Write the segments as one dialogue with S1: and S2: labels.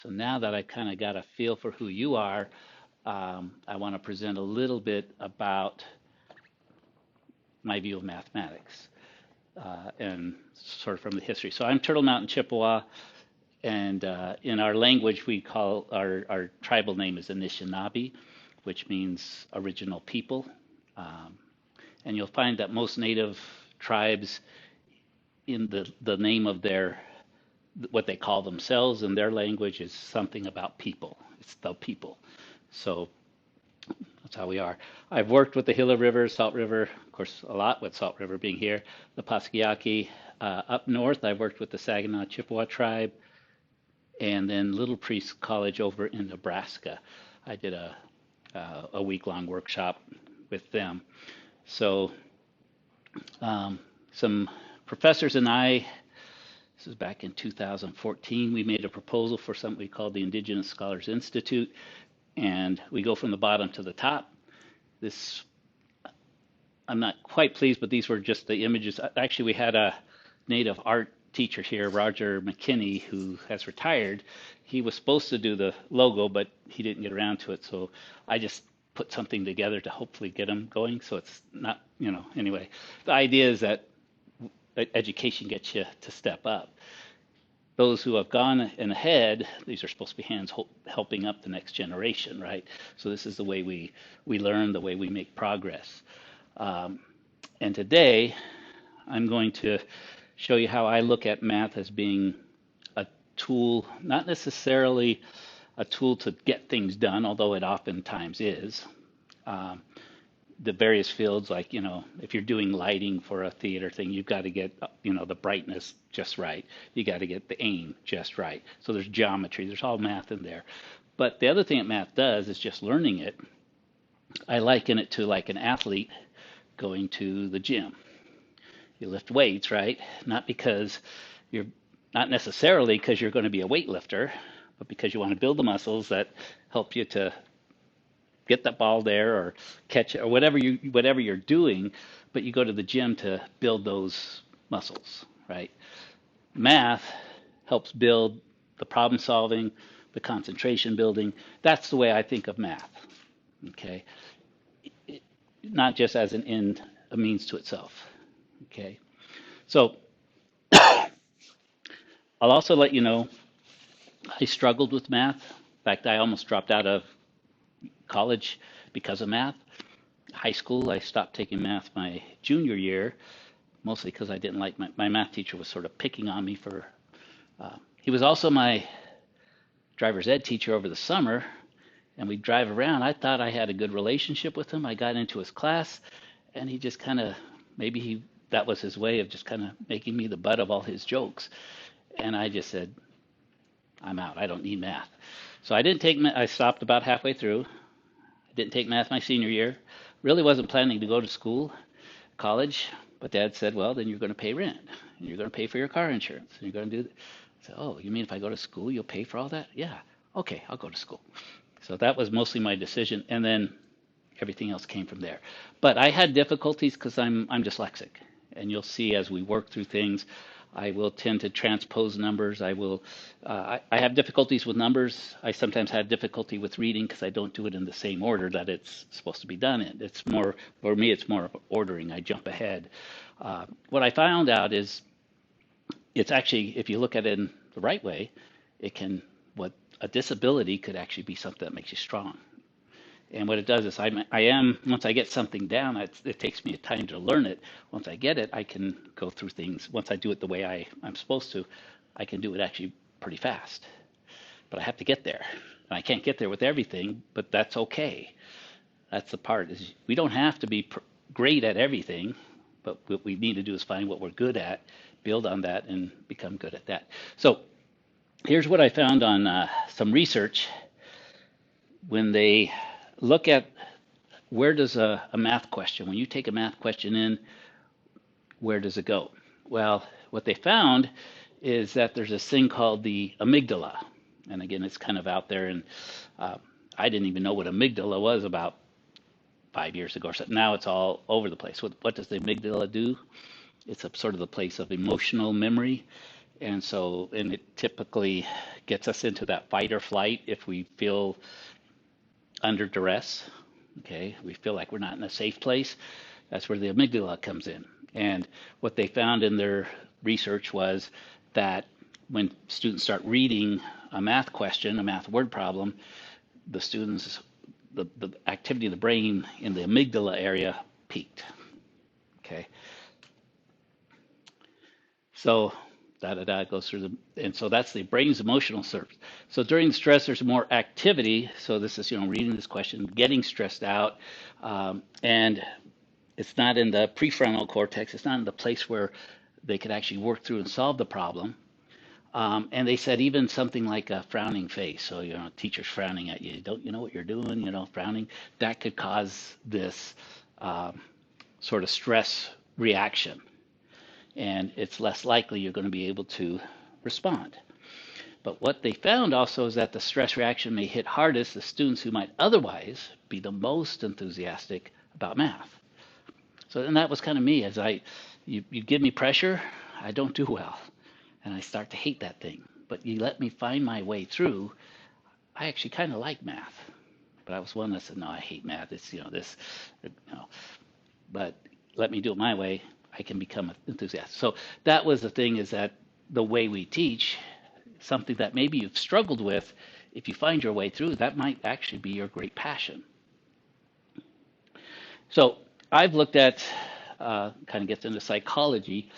S1: So now that I kind of got a feel for who you are, I want to present a little bit about my view of mathematics and sort of from the history. So I'm Turtle Mountain Chippewa, and in our language, we call our tribal name is Anishinaabe, which means original people. Um, and you'll find that most native tribes, in the name of their what they call themselves in their language is something about people. It's the people. So that's how we are. I've worked with the Gila River, Salt River, of course, a lot with Salt River being here, the Pasquiyaki. Up north, I worked with the Saginaw Chippewa tribe, and then Little Priest College over in Nebraska. I did a week-long workshop with them. So some professors and I, this is back in 2014, we made a proposal for something we called the Indigenous Scholars Institute, and we go from the bottom to the top. This, I'm not quite pleased, but these were just the images. Actually, we had a native art teacher here, Roger McKinney, who has retired. He was supposed to do the logo, but he didn't get around to it. So I just put something together to hopefully get him going. So it's not, anyway. The idea is that education gets you to step up. Those who have gone in ahead, these are supposed to be hands helping up the next generation, right? So this is the way we learn, the way we make progress. And today, I'm going to show you how I look at math as being a tool, not necessarily a tool to get things done, although it oftentimes is. The various fields, like, if you're doing lighting for a theater thing, you've got to get, the brightness just right. You got to get the aim just right. So there's geometry, there's all math in there. But the other thing that math does is just learning it. I liken it to like an athlete going to the gym. You lift weights, right? Not necessarily because you're going to be a weightlifter, but because you want to build the muscles that help you to get that ball there or catch it or whatever you're doing, but you go to the gym to build those muscles, right? Math helps build the problem solving, the concentration building. That's the way I think of math. Okay, not just as an end, a means to itself. Okay, so I'll also let you know I struggled with math. In fact, I almost dropped out of college because of math. High school, I stopped taking math my junior year, mostly because I didn't like my math teacher was sort of picking on me for. He was also my driver's ed teacher over the summer, and we'd drive around. I thought I had a good relationship with him. I got into his class, and he just kind of that was his way of just kind of making me the butt of all his jokes. And I just said, I'm out. I don't need math. So I didn't take. I stopped about halfway through. I didn't take math my senior year. Really wasn't planning to go to school, college, but Dad said, well, then you're going to pay rent, and you're going to pay for your car insurance, and you're going to do that. I said, oh, you mean if I go to school, you'll pay for all that? Yeah. Okay, I'll go to school. So that was mostly my decision, and then everything else came from there. But I had difficulties because I'm dyslexic, and you'll see as we work through things, I will tend to transpose numbers. I have difficulties with numbers. I sometimes have difficulty with reading because I don't do it in the same order that it's supposed to be done in. It's more, for me, it's more of ordering. I jump ahead. What I found out is it's actually, if you look at it in the right way, what a disability could actually be something that makes you strong. And what it does is once I get something down, it takes me a time to learn it. Once I get it, I can go through things. Once I do it the way I'm supposed to, I can do it actually pretty fast. But I have to get there. And I can't get there with everything, but that's okay. That's the part is we don't have to be great at everything, but what we need to do is find what we're good at, build on that, and become good at that. So here's what I found on some research when they look at where does a math question, when you take a math question in, where does it go? Well, what they found is that there's this thing called the amygdala. And again, it's kind of out there, and I didn't even know what amygdala was about 5 years ago or something. Now it's all over the place. What does the amygdala do? It's a sort of the place of emotional memory. And it typically gets us into that fight or flight if we feel under duress. Okay, we feel like we're not in a safe place. That's where the amygdala comes in. And what they found in their research was that when students start reading a math question, a math word problem, the students, the activity of the brain in the amygdala area peaked. Okay, so goes through and so that's the brain's emotional surge. So during the stress, there's more activity. So this is, reading this question, getting stressed out, and it's not in the prefrontal cortex. It's not in the place where they could actually work through and solve the problem. And they said even something like a frowning face. So, teachers frowning at you. Don't you know what you're doing? Frowning. That could cause this sort of stress reaction. And it's less likely you're going to be able to respond. But what they found also is that the stress reaction may hit hardest the students who might otherwise be the most enthusiastic about math. So, and that was kind of me. You give me pressure, I don't do well. And I start to hate that thing. But you let me find my way through, I actually kind of like math. But I was one that said, no, I hate math. It's, this, but let me do it my way. I can become enthusiastic. So that was the thing, is that the way we teach, something that maybe you've struggled with, if you find your way through, that might actually be your great passion. So I've looked at, kind of gets into psychology,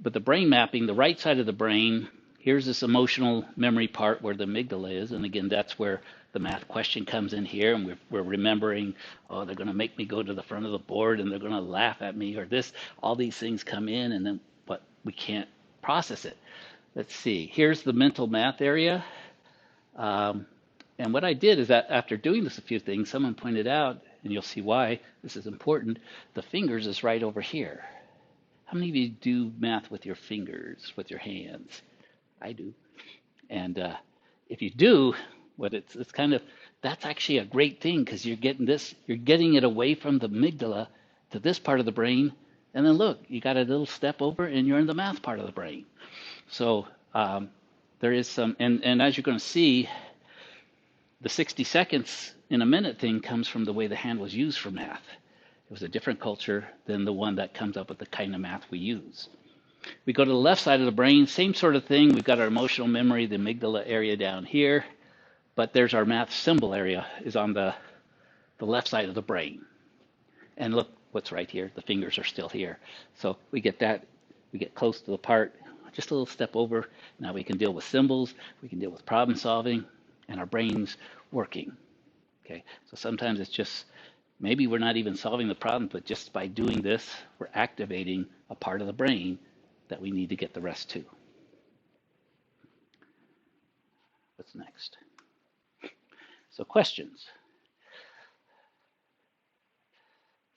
S1: but the brain mapping, the right side of the brain, here's this emotional memory part where the amygdala is. And again, that's where the math question comes in here. And we're remembering, oh, they're going to make me go to the front of the board and they're going to laugh at me, or this, all these things come in, and then, but we can't process it. Let's see, here's the mental math area. And what I did is that after doing this a few things, someone pointed out, and you'll see why this is important, the fingers is right over here. How many of you do math with your fingers, with your hands? I do. And if you do, it's kind of, that's actually a great thing, because you're getting it away from the amygdala to this part of the brain. And then look, you got a little step over and you're in the math part of the brain. So there is some, and as you're going to see, the 60 seconds in a minute thing comes from the way the hand was used for math. It was a different culture than the one that comes up with the kind of math we use. We go to the left side of the brain, same sort of thing. We've got our emotional memory, the amygdala area down here, but there's our math symbol area is on the left side of the brain. And look what's right here. The fingers are still here. So we get that, we get close to the part, just a little step over. Now we can deal with symbols, we can deal with problem solving, and our brain's working. Okay, so sometimes it's just, maybe we're not even solving the problem, but just by doing this, we're activating a part of the brain that we need to get the rest to. What's next? So questions.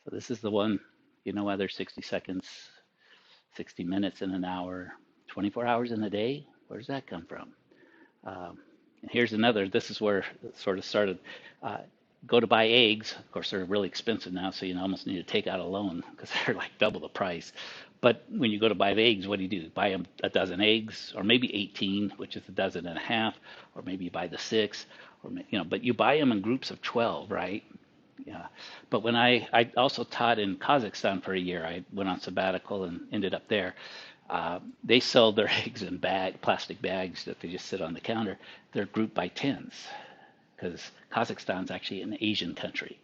S1: So this is the one, whether 60 seconds, 60 minutes in an hour, 24 hours in a day, where does that come from? And here's another, this is where it sort of started. Go to buy eggs. Of course, they're really expensive now, so you almost need to take out a loan because they're like double the price. But when you go to buy the eggs, what do? Buy a dozen eggs, or maybe 18, which is a dozen and a half, or maybe you buy the 6, or but you buy them in groups of 12, right? Yeah. But when I also taught in Kazakhstan for a year, I went on sabbatical and ended up there. They sold their eggs in plastic bags that they just sit on the counter. They're grouped by tens, because Kazakhstan's actually an Asian country.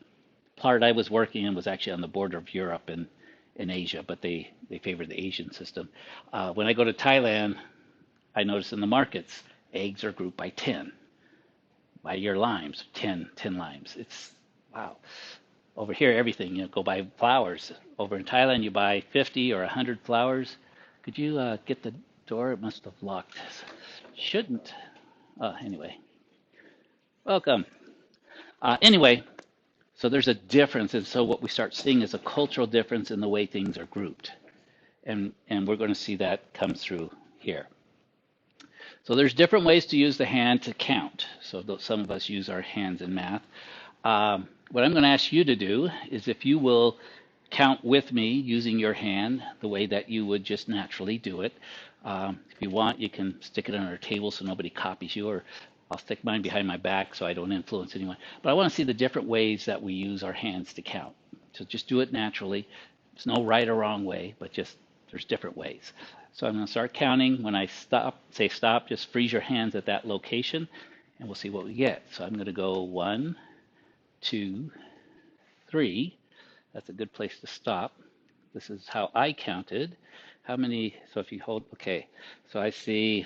S1: Part I was working in was actually on the border of Europe and Asia, but they favor the Asian system. When I go to Thailand, I notice in the markets, eggs are grouped by 10. By your limes, 10 limes. It's, wow. Over here, everything, go buy flowers. Over in Thailand, you buy 50 or 100 flowers. Could you get the door? It must have locked. Shouldn't. Anyway. Welcome. Anyway, so there's a difference, and so what we start seeing is a cultural difference in the way things are grouped, and we're going to see that come through here. So there's different ways to use the hand to count. So some of us use our hands in math. What I'm going to ask you to do is, if you will count with me using your hand the way that you would just naturally do it. If you want, you can stick it on our table so nobody copies you, or I'll stick mine behind my back so I don't influence anyone. But I want to see the different ways that we use our hands to count. So just do it naturally. There's no right or wrong way, but just there's different ways. So I'm going to start counting. When I say stop, just freeze your hands at that location, and we'll see what we get. So I'm going to go 1, 2, 3. That's a good place to stop. This is how I counted. How many? So if you hold, okay. So I see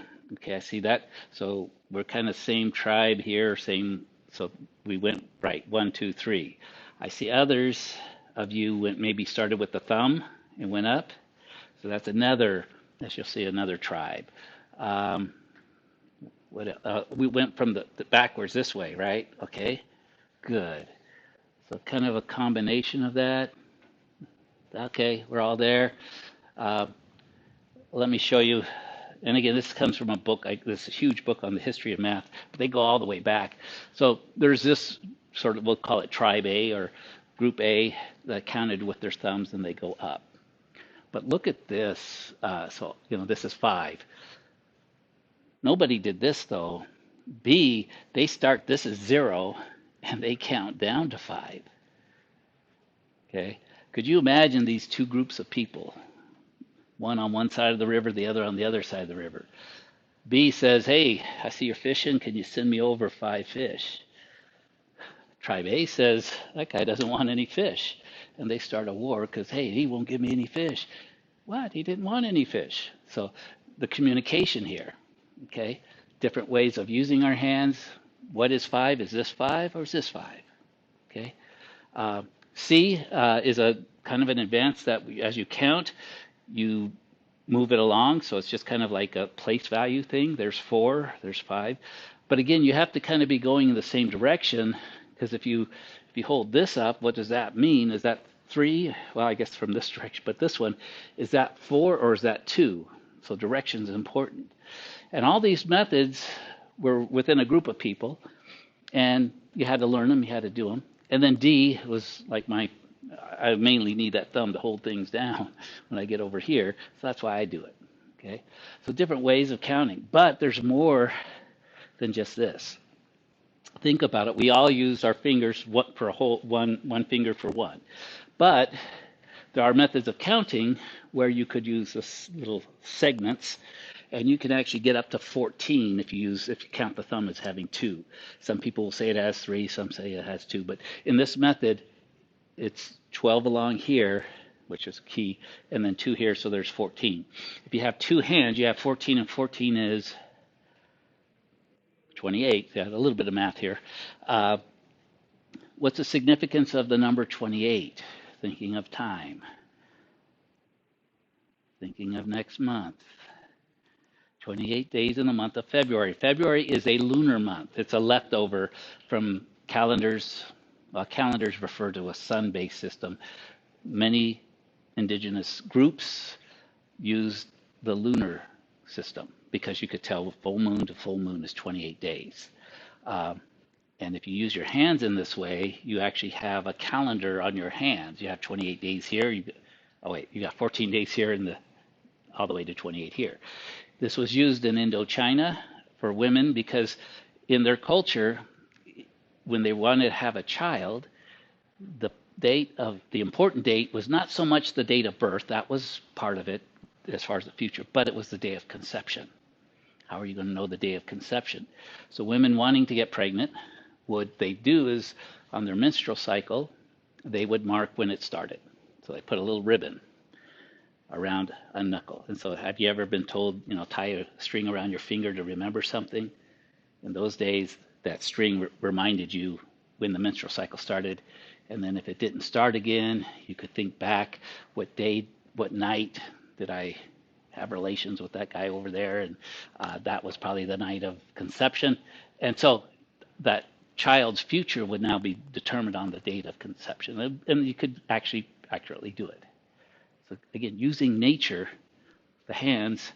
S1: that. So we're kind of same tribe here, same. So we went right, 1, 2, 3. I see others of you went maybe started with the thumb and went up. So that's another, as you'll see, another tribe. We went from the backwards this way, right? Okay, good. So kind of a combination of that. Okay, we're all there. Uh, Let me show you. And again, this comes from a book. This is a huge book on the history of math, but they go all the way back. So there's this sort of, we'll call it tribe A or group A that counted with their thumbs and they go up. But look at this. So, this is 5. Nobody did this though. B, they start, this is 0, and they count down to 5. Okay. Could you imagine these two groups of people? One on one side of the river, the other on the other side of the river. B says, hey, I see you're fishing. Can you send me over 5 fish? Tribe A says, that guy doesn't want any fish. And they start a war because, hey, he won't give me any fish. What? He didn't want any fish. So the communication here, okay? Different ways of using our hands. What is 5? Is this 5 or is this 5? Okay. C is a kind of an advance that as you count, you move it along. So it's just kind of like a place value thing. There's 4, there's 5. But again, you have to kind of be going in the same direction, because if you hold this up, what does that mean? Is that 3? Well, I guess from this direction, but this one, is that 4 or is that 2? So direction is important. And all these methods were within a group of people, and you had to learn them, you had to do them. And then D was like I mainly need that thumb to hold things down when I get over here, so that's why I do it. Okay, so different ways of counting, but there's more than just this. Think about it. We all use our fingers for a whole one finger for one, but there are methods of counting where you could use this little segments, and you can actually get up to 14 if you count the thumb as having 2. Some people will say it has 3, some say it has 2, but in this method, it's 12 along here, which is key, and then 2 here, so there's 14. If you have 2 hands, you have 14, and 14 is 28. Yeah, a little bit of math here. What's the significance of the number 28? Thinking of time. Thinking of next month. 28 days in the month of February. February is a lunar month. It's a leftover from calendars. Calendars refer to a sun-based system. Many indigenous groups use the lunar system because you could tell full moon to full moon is 28 days. And if you use your hands in this way, you actually have a calendar on your hands. You have 28 days here. You got 14 days here and all the way to 28 here. This was used in Indochina for women because in their culture, when they wanted to have a child, the important date was not so much the date of birth, that was part of it as far as the future, but it was the day of conception. How are you going to know the day of conception? So women wanting to get pregnant, what they do is on their menstrual cycle, they would mark when it started. So they put a little ribbon around a knuckle. And so have you ever been told, tie a string around your finger to remember something? In those days, that string reminded you when the menstrual cycle started. And then if it didn't start again, you could think back, what night did I have relations with that guy over there? And that was probably the night of conception. And so that child's future would now be determined on the date of conception. And you could actually accurately do it. So again, using nature, the hands,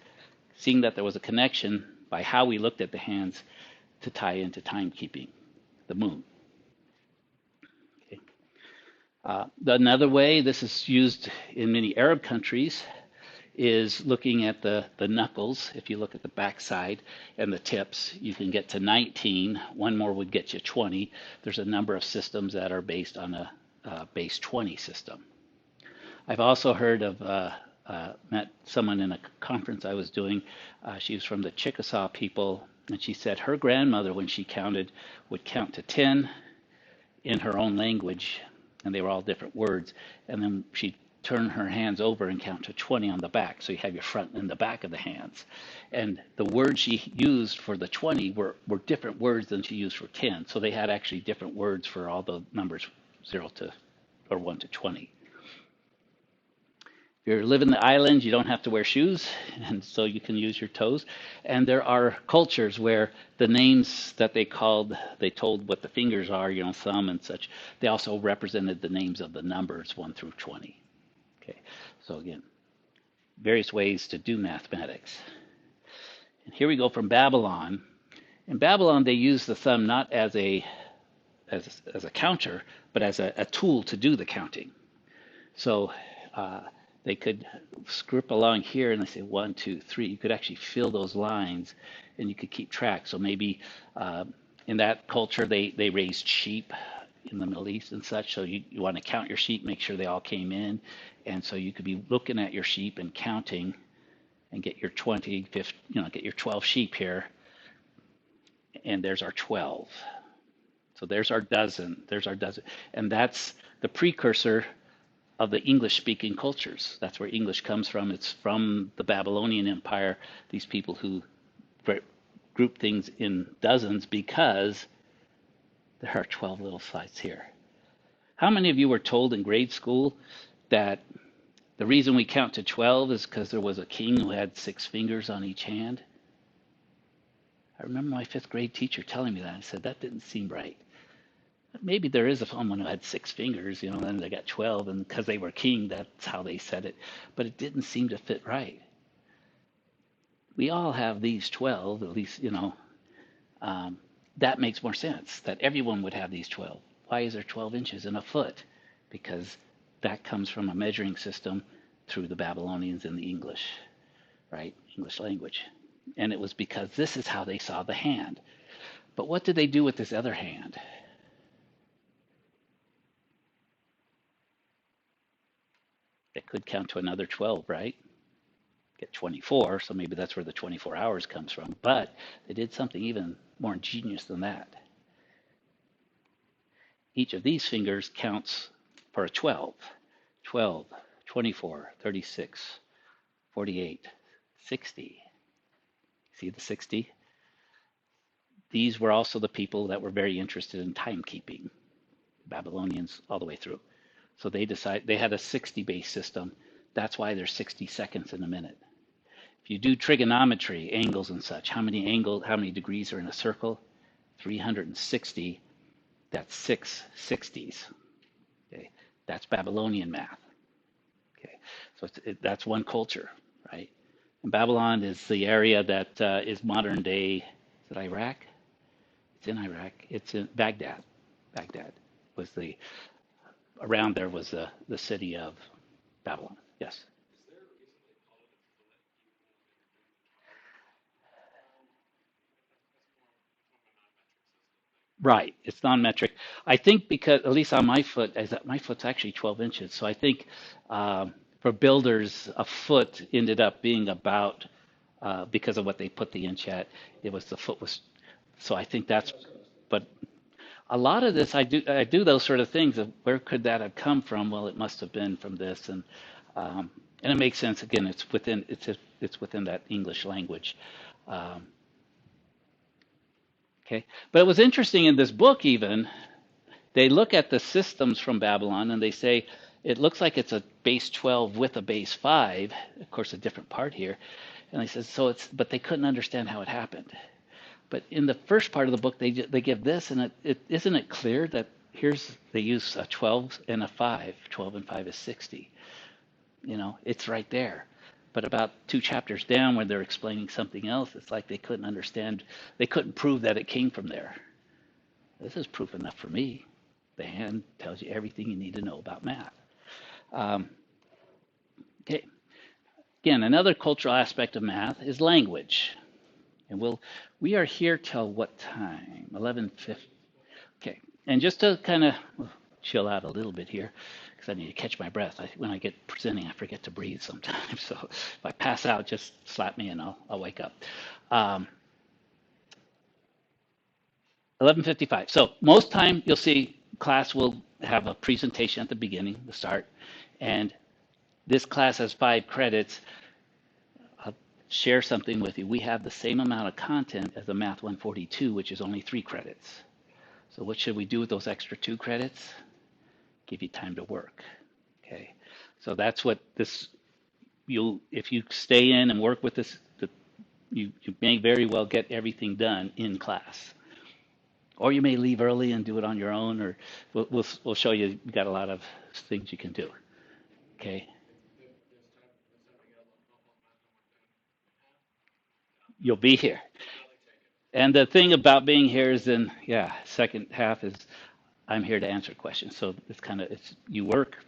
S1: seeing that there was a connection by how we looked at the hands to tie into timekeeping, the moon. Okay. Another way this is used in many Arab countries is looking at the knuckles. If you look at the backside and the tips, you can get to 19. One more would get you 20. There's a number of systems that are based on a base 20 system. I've also heard of, met someone in a conference I was doing. She was from the Chickasaw people, and she said her grandmother, when she counted, would count to 10 in her own language, and they were all different words. And then she'd turn her hands over and count to 20 on the back. So you have your front and the back of the hands. And the words she used for the 20 were different words than she used for 10. So they had actually different words for all the numbers 0 to, or 1 to 20. If you live in the islands, you don't have to wear shoes, and so you can use your toes. And there are cultures where the names that they told what the fingers are, thumb and such, they also represented the names of the numbers 1 through 20. Okay, so again, various ways to do mathematics. And here we go from Babylon. In Babylon, they use the thumb not as a counter, but as a tool to do the counting. So they could script along here and they say 1, 2, 3. You could actually fill those lines and you could keep track. So maybe in that culture, they raised sheep in the Middle East and such. So you want to count your sheep, make sure they all came in. And so you could be looking at your sheep and counting and get your 20, 50, get your 12 sheep here. And there's our 12. So there's our dozen. And that's the precursor of the English-speaking cultures. That's where English comes from. It's from the Babylonian Empire, these people who group things in dozens because there are 12 little sites here. How many of you were told in grade school that the reason we count to 12 is because there was a king who had 6 fingers on each hand? I remember my 5th grade teacher telling me that. I said, that didn't seem right. Maybe there is someone who had 6 fingers, and they got 12, and because they were king, that's how they said it. But it didn't seem to fit right. We all have these 12, at least, that makes more sense, that everyone would have these 12. Why is there 12 inches in a foot? Because that comes from a measuring system through the Babylonians and the English, right? English language. And it was because this is how they saw the hand. But what did they do with this other hand? They could count to another 12, right? Get 24, so maybe that's where the 24 hours comes from. But they did something even more ingenious than that. Each of these fingers counts for a 12. 12, 24, 36, 48, 60. See the 60? These were also the people that were very interested in timekeeping. Babylonians all the way through. So they had a 60 base system. That's why there's 60 seconds in a minute. If you do trigonometry, angles and such, how many degrees are in a circle? 360. That's 6 60s. Okay, that's Babylonian math. Okay, so that's one culture, right? And Babylon is the area that is modern day. Is it Iraq? It's in Iraq. It's in Baghdad. Baghdad was around there was the city of Babylon. Yes. Right. It's non-metric. I think because at least on my foot, my foot's actually 12 inches. So I think for builders, a foot ended up being about because of what they put the inch at. It was the foot was. So I think that's. But a lot of this, I do those sort of things. Of where could that have come from? Well, it must have been from this, and it makes sense. Again, it's within that English language. Um, okay, but it was interesting in this book. Even they look at the systems from Babylon and they say it looks like it's a base 12 with a base 5. Of course, a different part here, and they said so. But they couldn't understand how it happened. But in the first part of the book, they give this, and it isn't it clear that they use a 12 and a 5. 12 and 5 is 60. It's right there. But about 2 chapters down, when they're explaining something else, it's like they couldn't understand. They couldn't prove that it came from there. This is proof enough for me. The hand tells you everything you need to know about math. Um, okay. Again, another cultural aspect of math is language. And we are here till what time? 11:50. Okay. And just to kind of chill out a little bit here, because I need to catch my breath. When I get presenting, I forget to breathe sometimes. So if I pass out, just slap me and I'll wake up. Um, 11:55. So most time you'll see class will have a presentation at the beginning, the start, and this class has 5 credits. I'll share something with you. We have the same amount of content as a Math 142, which is only 3 credits. So what should we do with those extra 2 credits? Give you time to work. Okay. So that's what this if you stay in and work with this, you may very well get everything done in class. Or you may leave early and do it on your own, or we'll show you. You've got a lot of things you can do. Okay, you'll be here. And the thing about being here is, then yeah, second half is I'm here to answer questions. So it's you work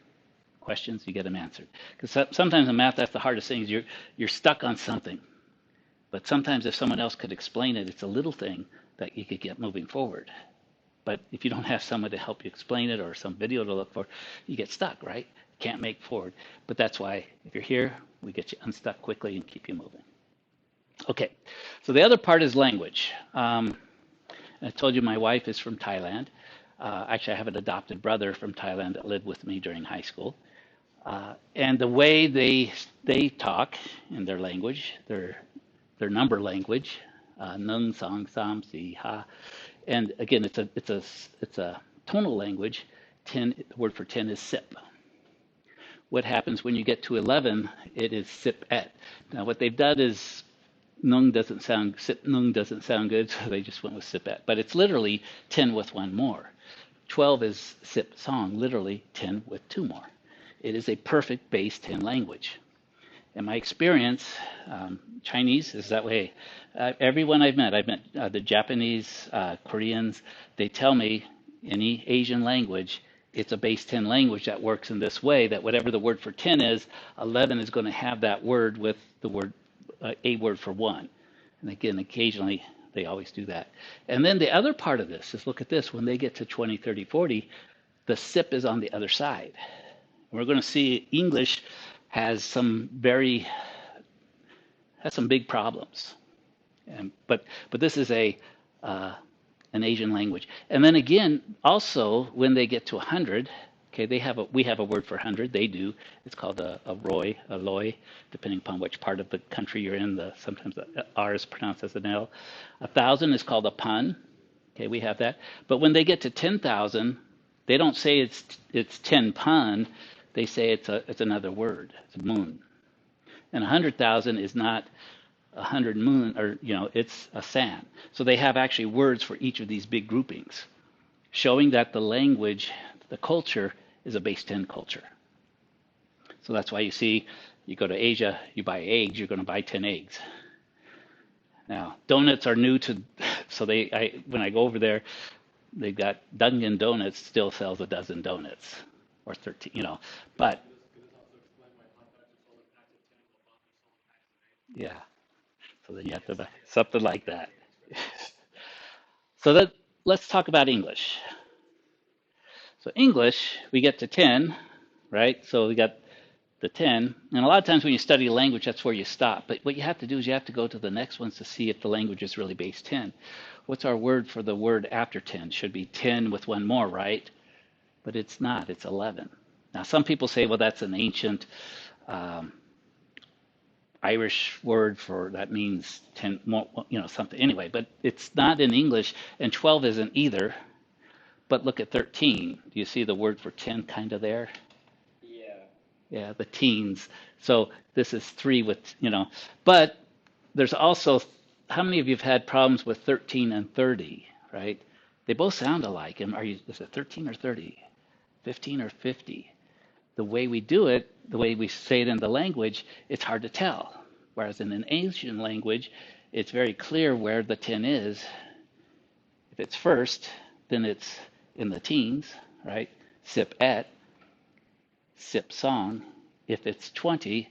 S1: questions, you get them answered. Because sometimes in math, that's the hardest thing is you're stuck on something. But sometimes if someone else could explain it, it's a little thing that you could get moving forward. But if you don't have someone to help you explain it or some video to look for, you get stuck, right? Can't make forward. But that's why if you're here, we get you unstuck quickly and keep you moving. Okay, so the other part is language. I told you my wife is from Thailand. Actually, I have an adopted brother from Thailand that lived with me during high school. And the way they talk in their language, their number language, nung, song, sam, si, ha, and again, it's a tonal language. 10, the word for 10 is sip. What happens when you get to 11? It is sip et. Now, what they've done is sip nung doesn't sound good, so they just went with sip et. But it's literally 10 with one more. 12 is sip song, literally 10 with 2 more. It is a perfect base 10 language. In my experience, Chinese is that way. Everyone I've met the Japanese, Koreans, they tell me any Asian language, it's a base 10 language that works in this way, that whatever the word for 10 is, 11 is going to have that word with the word, a word for 1. And again, occasionally, they always do that. And then the other part of this is, look at this, when they get to 20, 30, 40, the sip is on the other side. We're going to see English has some big problems, but this is an Asian language. And then again, also when they get to 100, okay, we have a word for 100. They do. It's called a loy, depending upon which part of the country you're in. Sometimes the R is pronounced as an L. 1,000 is called a pun. Okay, we have that. But when they get to 10,000, they don't say it's 10 pun. They say it's another word. It's a moon. And 100,000 is not 100 moon, or it's a san. So they have actually words for each of these big groupings, showing that the language, the culture, is a base 10 culture. So that's why you go to Asia, you buy eggs, you're going to buy 10 eggs. Now, donuts are new to, so when I go over there, they've got Dunkin' Donuts still sells a dozen donuts, or 13, but yeah. So then you have to buy something like that. So let's talk about English. So English, we get to 10, right? So we got the 10. And a lot of times when you study a language, that's where you stop. But what you have to do is you have to go to the next ones to see if the language is really base 10. What's our word for the word after 10? Should be 10 with one more, right? But it's not. It's 11. Now, some people say, well, that's an ancient Irish word for that means 10 more, something anyway, but it's not in English, and 12 isn't either. But look at 13. Do you see the word for 10 kind of there? Yeah, the teens. So this is 3 with, but there's also, how many of you have had problems with 13 and 30, right? They both sound alike. And is it 13 or 30? 15 or 50? The way we do it, the way we say it in the language, it's hard to tell. Whereas in an Asian language, it's very clear where the 10 is. If it's first, then it's in the teens, right? Sip et, sip song. If it's 20,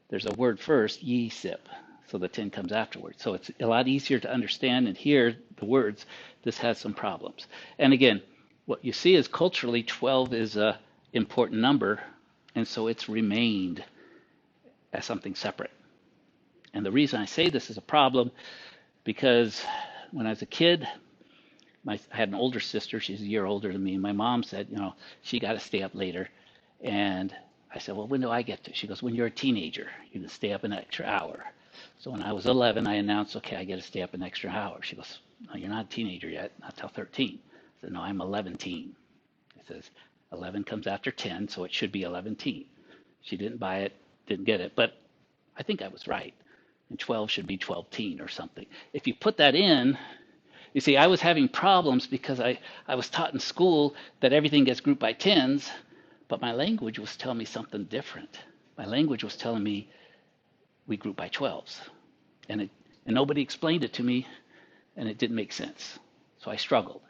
S1: there's a word first, ye sip. So the 10 comes afterwards. So it's a lot easier to understand and hear the words. This has some problems. And again, what you see is culturally 12 is a important number, and so it's remained as something separate. And the reason I say this is a problem because when I was a kid, I had an older sister. She's a year older than me. And my mom said, she got to stay up later. And I said, well, when do I get to? She goes, when you're a teenager, you can stay up an extra hour. So when I was 11, I announced, okay, I get to stay up an extra hour. She goes, no, you're not a teenager yet, not till 13. I said, no, I'm 11 teen. It says 11 comes after 10, so it should be 11 teen. She didn't buy it, didn't get it, but I think I was right. And 12 should be 12 teen or something. If you put that in, you see, I was having problems because I was taught in school that everything gets grouped by tens, but my language was telling me something different. My language was telling me we group by 12s. And nobody explained it to me, and it didn't make sense. So I struggled.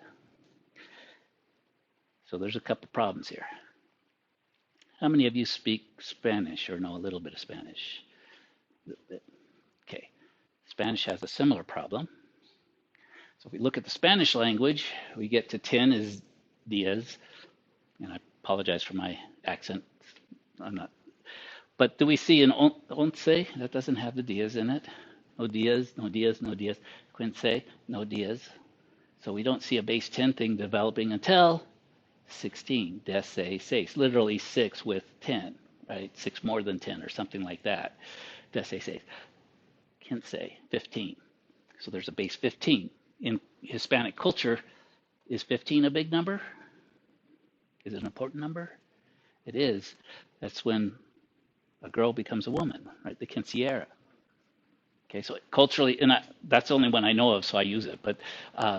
S1: So there's a couple problems here. How many of you speak Spanish or know a little bit of Spanish? A little bit. Okay. Spanish has a similar problem. So if we look at the Spanish language, we get to 10 is diez. And I apologize for my accent. I'm not. But do we see an once? That doesn't have the diez in it. No diez, no diez, no diez. Quince, no diez. So we don't see a base 10 thing developing until 16. Seis. Literally 6 with 10, right? 6 more than 10 or something like that. Seis. Quince, 15. So there's a base 15. In Hispanic culture, is 15 a big number? Is it an important number? It is. That's when a girl becomes a woman, right? The quinceañera. Okay, so culturally, and that's the only one I know of, so I use it. But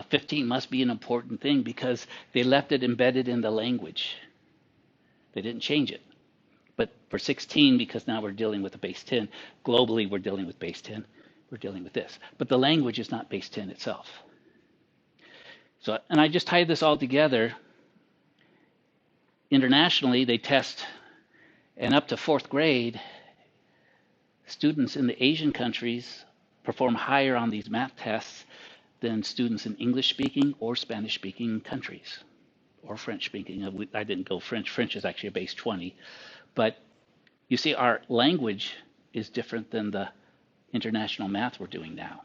S1: 15 must be an important thing because they left it embedded in the language. They didn't change it. But for 16, because now we're dealing with a base 10, globally we're dealing with base 10, we're dealing with this. But the language is not base 10 itself. So, and I just tied this all together. Internationally, they test, and up to 4th grade, students in the Asian countries perform higher on these math tests than students in English-speaking or Spanish-speaking countries, or French-speaking. I didn't go French. French is actually a base 20. But you see, our language is different than the international math we're doing now.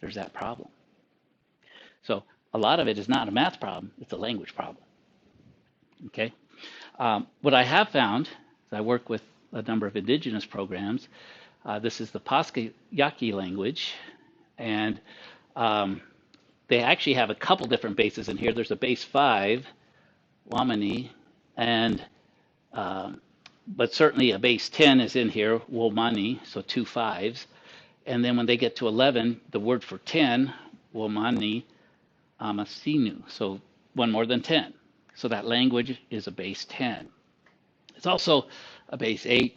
S1: There's that problem. So a lot of it is not a math problem, it's a language problem. Okay. What I have found is I work with a number of indigenous programs. This is the Paskayaki language, and they actually have a couple different bases in here. There's a base 5, Wamani, and but certainly a base 10 is in here, Womani, so 2 5s. And then when they get to 11, the word for 10, Womani, Amasinu, so one more than 10. So that language is a base 10. It's also a base 8,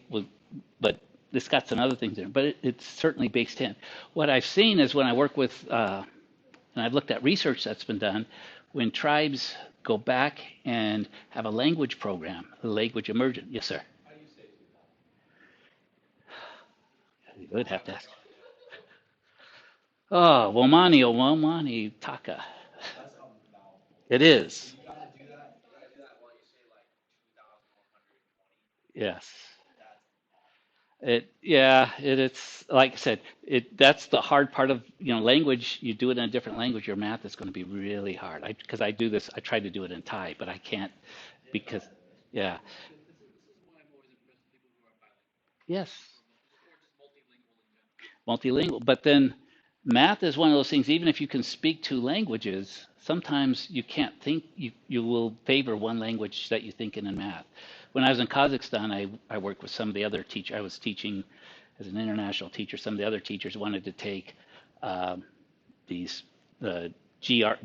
S1: but it's got some other things in it, but it's certainly base 10. What I've seen is when I work with, and I've looked at research that's been done, when tribes go back and have a language program, a language emergent. Yes, sir. How do you say it? You would have to ask. Oh, Womani, Taka. It is. Yes. It's like I said, that's the hard part of language. You do it in a different language, your math is going to be really hard. Because I do this, I try to do it in Thai, but I can't because yeah. Yes. Multilingual. But then math is one of those things, even if you can speak 2 languages, sometimes you can't think, you will favor one language that you think in math. When I was in Kazakhstan, I worked with some of the other teachers. I was teaching as an international teacher. Some of the other teachers wanted to take the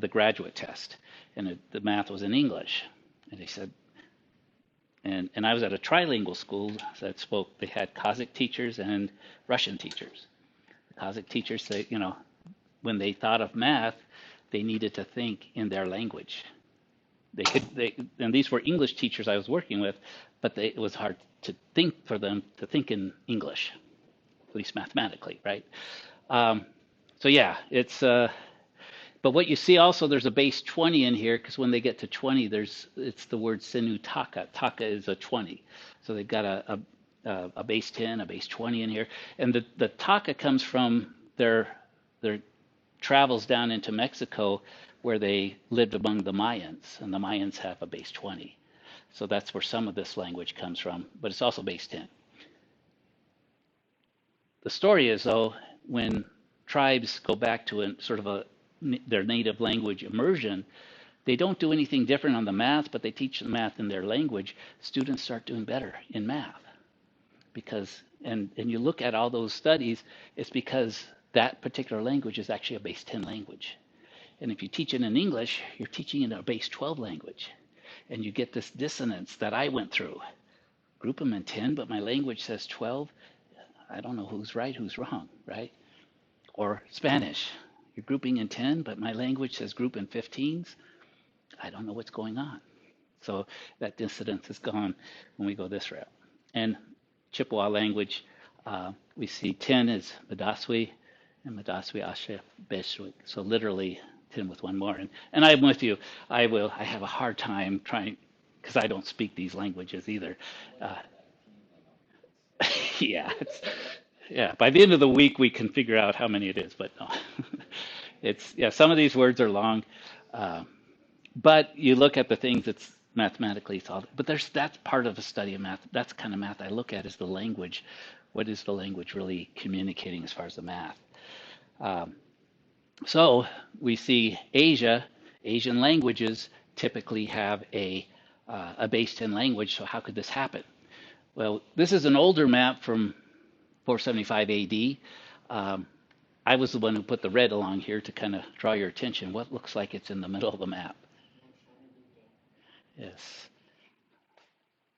S1: graduate test, and the math was in English. And they said, and I was at a trilingual school that spoke. They had Kazakh teachers and Russian teachers. The Kazakh teachers say, when they thought of math, they needed to think in their language. and these were English teachers I was working with, but it was hard to think for them to think in English, at least mathematically, right? Um, so yeah, but what you see also, there's a base 20 in here because when they get to 20, it's the word sinu taka. Taka is a 20. So they've got a base 10, a base 20 in here. And the taka comes from their travels down into Mexico where they lived among the Mayans, and the Mayans have a base 20. So that's where some of this language comes from, but it's also base 10. The story is, though, when tribes go back to their native language immersion, they don't do anything different on the math, but they teach the math in their language. Students start doing better in math because, and you look at all those studies, it's because that particular language is actually a base 10 language. And if you teach it in English, you're teaching it in a base 12 language. And you get this dissonance that I went through. Group them in 10, but my language says 12. I don't know who's right, who's wrong, right? Or Spanish. You're grouping in 10, but my language says group in 15s. I don't know what's going on. So that dissonance is gone when we go this route. And Chippewa language, we see 10 is Madaswi, and Madaswi Ashe Beshwik. So literally 10 with one more. And I'm with you. I have a hard time trying, because I don't speak these languages either. Uh, yeah, by the end of the week, we can figure out how many it is, but no. Some of these words are long. Uh, But you look at the things that's mathematically solved. But that's part of a study of math. That's the kind of math I look at is the language. What is the language really communicating as far as the math? Um, so we see Asian languages typically have a base 10 language. So how could this happen? Well, this is an older map from 475 AD. I was the one who put the red along here to kind of draw your attention. What looks like it's in the middle of the map? Yes,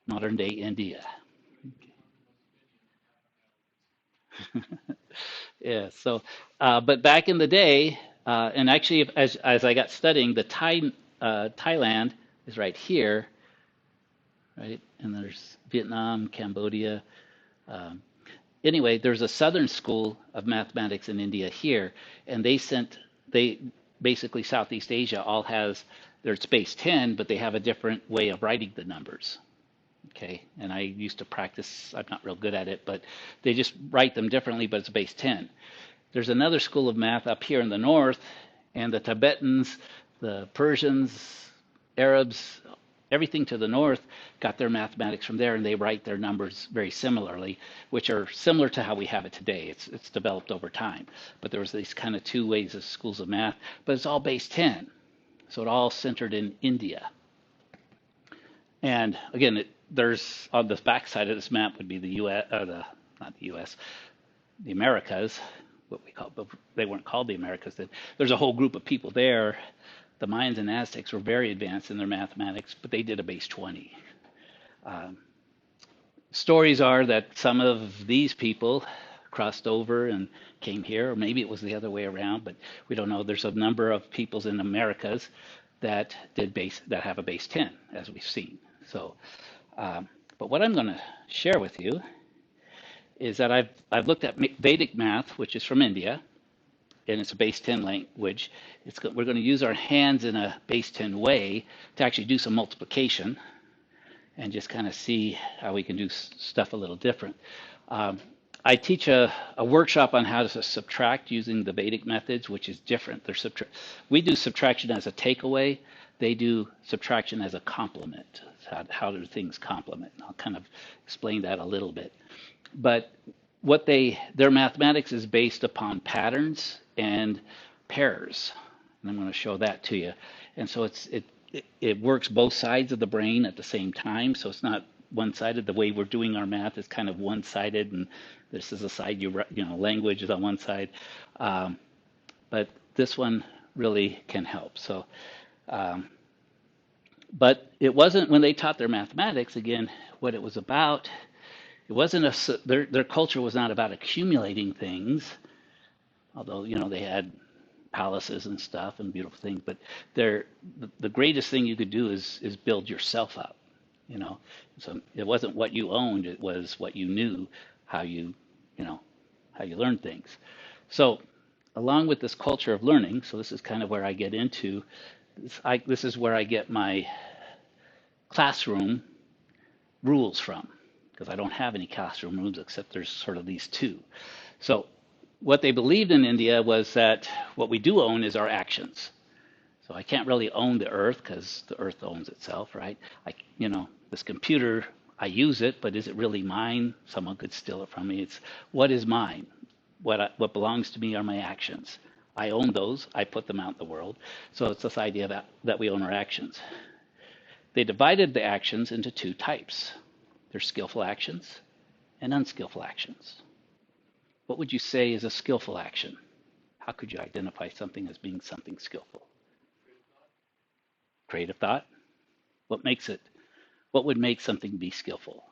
S1: modern day India. Yeah. So, but back in the day, and actually, as I got studying, Thailand is right here, right, and there's Vietnam, Cambodia. Um, anyway, there's a southern school of mathematics in India here, and they basically Southeast Asia all has their base 10, but they have a different way of writing the numbers. Okay, and I used to practice, I'm not real good at it, but they just write them differently, but it's base 10. There's another school of math up here in the north, and the Tibetans, the Persians, Arabs, everything to the north got their mathematics from there, and they write their numbers very similarly, which are similar to how we have it today. It's developed over time. But there was these kind of two ways of schools of math, but it's all base 10. So it all centered in India. And again, there's on the back side of this map would be the U.S. Not the U.S. the Americas, what we call, but they weren't called the Americas then. There's a whole group of people there. The Mayans and Aztecs were very advanced in their mathematics, but they did a base 20. Um, Stories are that some of these people crossed over and came here, or maybe it was the other way around, but we don't know. There's a number of peoples in Americas that have a base 10, as we've seen. So, but what I'm going to share with you is that I've looked at Vedic math, which is from India, and it's a base 10 language. We're going to use our hands in a base 10 way to actually do some multiplication and just kind of see how we can do stuff a little different. I teach a workshop on how to subtract using the Vedic methods, which is different. We do subtraction as a takeaway. They do subtraction as a complement. How do things complement? I'll kind of explain that a little bit. But their mathematics is based upon patterns and pairs. And I'm going to show that to you. And so it works both sides of the brain at the same time. So it's not one-sided. The way we're doing our math is kind of one-sided, and this is a side language is on one side. But this one really can help. So, but it wasn't when they taught their mathematics, again, what it was about. It wasn't their culture was not about accumulating things, although they had palaces and stuff and beautiful things, but the greatest thing you could do is build yourself up, you know. So it wasn't what you owned, it was what you knew, how you know, how you learn things. So along with this culture of learning, so this is kind of where I get into this is where I get my classroom rules from, because I don't have any classroom rules except there's sort of these two. So what they believed in India was that what we do own is our actions. So I can't really own the earth because the earth owns itself, right? This computer, I use it, but is it really mine? Someone could steal it from me. It's what is mine? What belongs to me are my actions. I own those. I put them out in the world. So it's this idea that we own our actions. They divided the actions into two types. There's skillful actions and unskillful actions. What would you say is a skillful action? How could you identify something as being something skillful? Creative thought? What makes it? What would make something be skillful?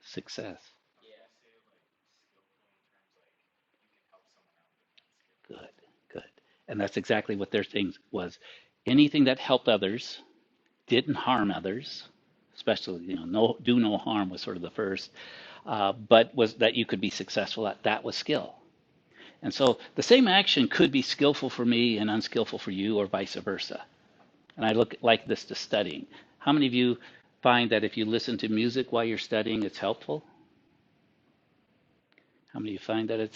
S1: Success. Good, good. And that's exactly what their thing was. Anything that helped others, didn't harm others, especially, do no harm was sort of the first, but was that you could be successful at, that was skill. And so the same action could be skillful for me and unskillful for you, or vice versa. And I look like this to studying. How many of you find that if you listen to music while you're studying, it's helpful? How many of you find that you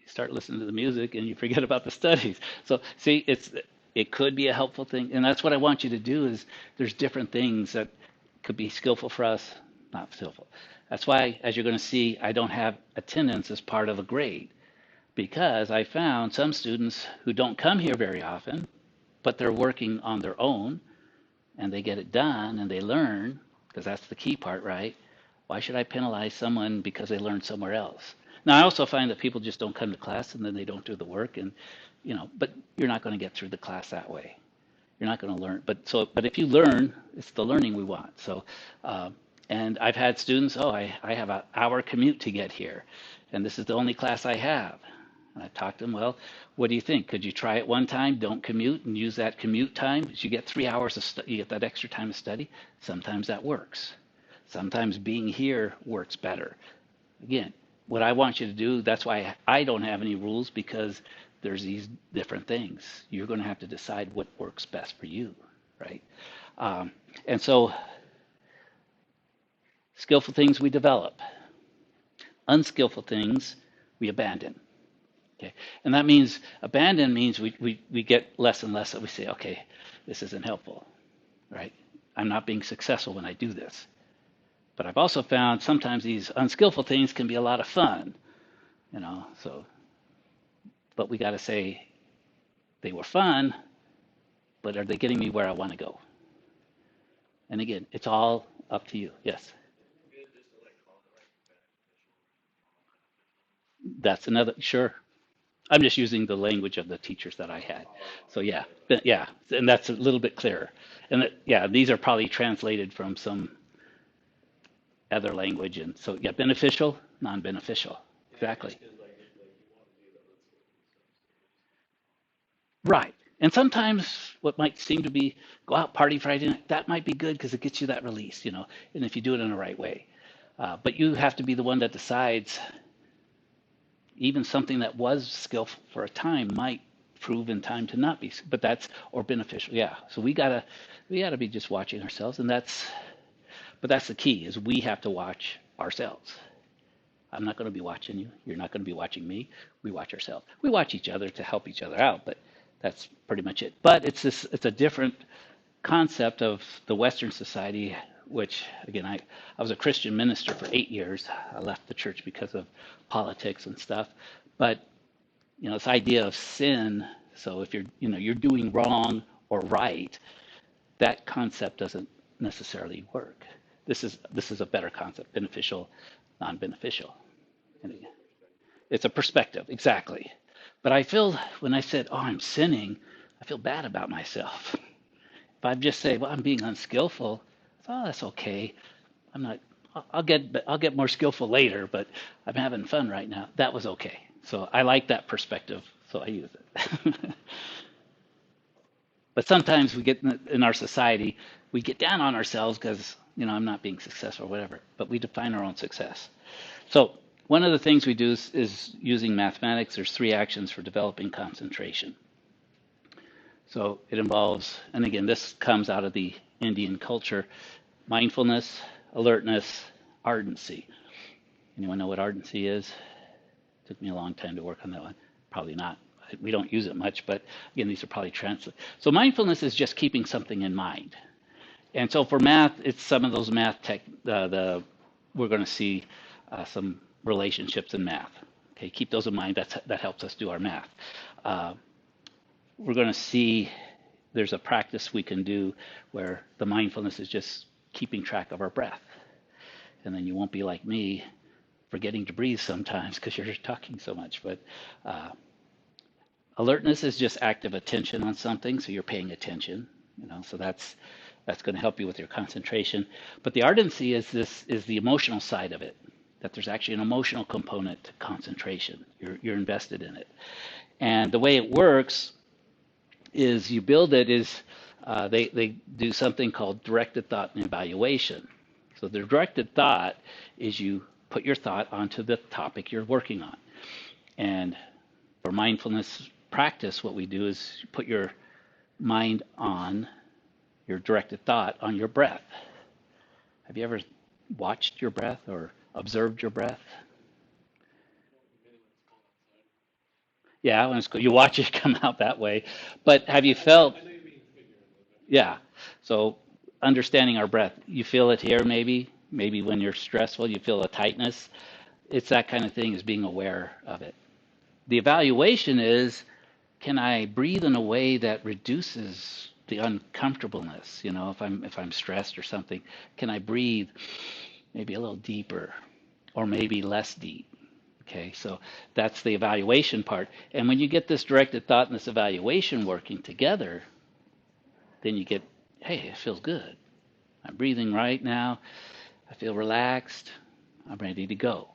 S1: start listening to the music and you forget about the studies? So see, it could be a helpful thing, and that's what I want you to do. Is there's different things that could be skillful for us, not skillful. That's why, as you're going to see, I don't have attendance as part of a grade, because I found some students who don't come here very often, but they're working on their own and they get it done and they learn, because that's the key part, right? Why should I penalize someone because they learned somewhere else? Now, I also find that people just don't come to class and then they don't do the work, and but you're not going to get through the class that way. You're not going to learn. But if you learn, it's the learning we want. So, and I've had students, I have an hour commute to get here, and this is the only class I have. And I talked to them, well, what do you think? Could you try it one time, don't commute, and use that commute time? You get 3 hours you get that extra time to study. Sometimes that works. Sometimes being here works better. Again, what I want you to do, that's why I don't have any rules, because there's these different things. You're going to have to decide what works best for you, right? And so skillful things we develop. Unskillful things we abandon. Okay, and that means abandon means we get less and less that we say, okay, this isn't helpful, right? I'm not being successful when I do this. But I've also found sometimes these unskillful things can be a lot of fun, so, but we got to say they were fun, but are they getting me where I want to go? And again, it's all up to you. Yes. That's another, sure. I'm just using the language of the teachers that I had. So yeah, and that's a little bit clearer. And yeah, these are probably translated from some other language, and so yeah, beneficial, non-beneficial, exactly. Right. And sometimes what might seem to be go out party Friday night, that might be good because it gets you that release, and if you do it in the right way. But you have to be the one that decides. Even something that was skillful for a time might prove in time to not be, but that's or beneficial. Yeah. So we gotta be just watching ourselves, and but that's the key, is we have to watch ourselves. I'm not going to be watching you. You're not going to be watching me. We watch ourselves. We watch each other to help each other out, but that's pretty much it. But it's a different concept of the Western society, which again, I was a Christian minister for 8 years. I left the church because of politics and stuff. But this idea of sin. So if you're doing wrong or right, that concept doesn't necessarily work. This is a better concept: beneficial, non-beneficial. And it's a perspective, exactly. But I feel when I said, "Oh, I'm sinning," I feel bad about myself. If I just say, well, I'm being unskillful, oh, that's okay. I'm not. I'll get more skillful later, but I'm having fun right now. That was okay. So I like that perspective. So I use it. But sometimes we get in our society, we get down on ourselves because I'm not being successful or whatever. But we define our own success. So one of the things we do is using mathematics. There's 3 actions for developing concentration. So it involves, and again, this comes out of the Indian culture: mindfulness, alertness, ardency. Anyone know what ardency is? Took me a long time to work on that one. Probably not. We don't use it much, but again, these are probably translated. So mindfulness is just keeping something in mind. And so for math, it's some of those math tech. We're going to see some relationships in math. Okay, keep those in mind. That helps us do our math. We're going to see there's a practice we can do where the mindfulness is just keeping track of our breath. And then you won't be like me, forgetting to breathe sometimes because you're talking so much. But alertness is just active attention on something, so you're paying attention. So that's going to help you with your concentration. But the ardency is the emotional side of it. That there's actually an emotional component to concentration. You're invested in it, and the way it works is you build it is they do something called directed thought and evaluation. So the directed thought is you put your thought onto the topic you're working on. And for mindfulness practice, what we do is you put your mind on your directed thought on your breath. Have you ever watched your breath or observed your breath? Yeah, when it's, you watch it come out that way. But have you felt, yeah, so understanding our breath, you feel it here maybe when you're stressful, you feel a tightness. It's that kind of thing, is being aware of it. The evaluation is, can I breathe in a way that reduces the uncomfortableness? If I'm stressed or something, can I breathe maybe a little deeper or maybe less deep? Okay, so that's the evaluation part. And when you get this directed thought and this evaluation working together, then you get, hey, it feels good. I'm breathing right now. I feel relaxed. I'm ready to go.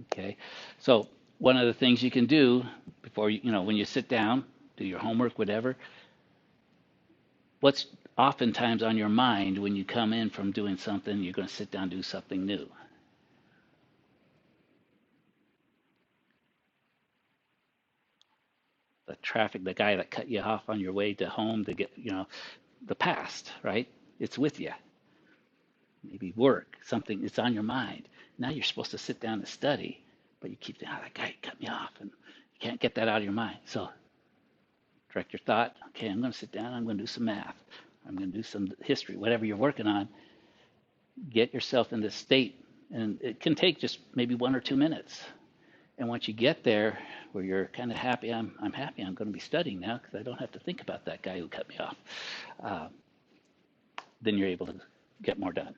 S1: Okay, so one of the things you can do before when you sit down, do your homework, whatever, what's oftentimes on your mind when you come in from doing something, you're going to sit down and do something new? The traffic, the guy that cut you off on your way to home to get, the past, right? It's with you. Maybe work, something, it's on your mind. Now you're supposed to sit down and study, but you keep thinking, that guy cut me off, and you can't get that out of your mind. So direct your thought, okay, I'm going to sit down, I'm going to do some math, I'm going to do some history, whatever you're working on. Get yourself in this state, and it can take just maybe 1 or 2 minutes. And once you get there where you're kind of happy, I'm happy, I'm going to be studying now because I don't have to think about that guy who cut me off. Then you're able to get more done.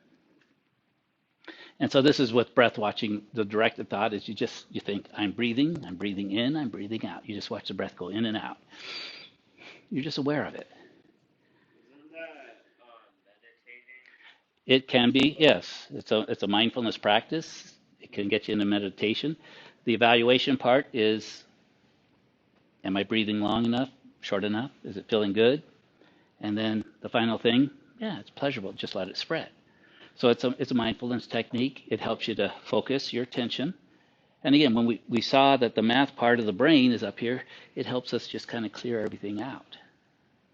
S1: And so this is with breath watching. The directed thought is you think, I'm breathing in, I'm breathing out. You just watch the breath go in and out. You're just aware of it.
S2: Isn't that meditating?
S1: It can be, yes. It's a mindfulness practice. It can get you into meditation. The evaluation part is, am I breathing long enough, short enough? Is it feeling good? And then the final thing, yeah, it's pleasurable. Just let it spread. So it's a mindfulness technique. It helps you to focus your attention. And again, when we saw that the math part of the brain is up here, it helps us just kind of clear everything out,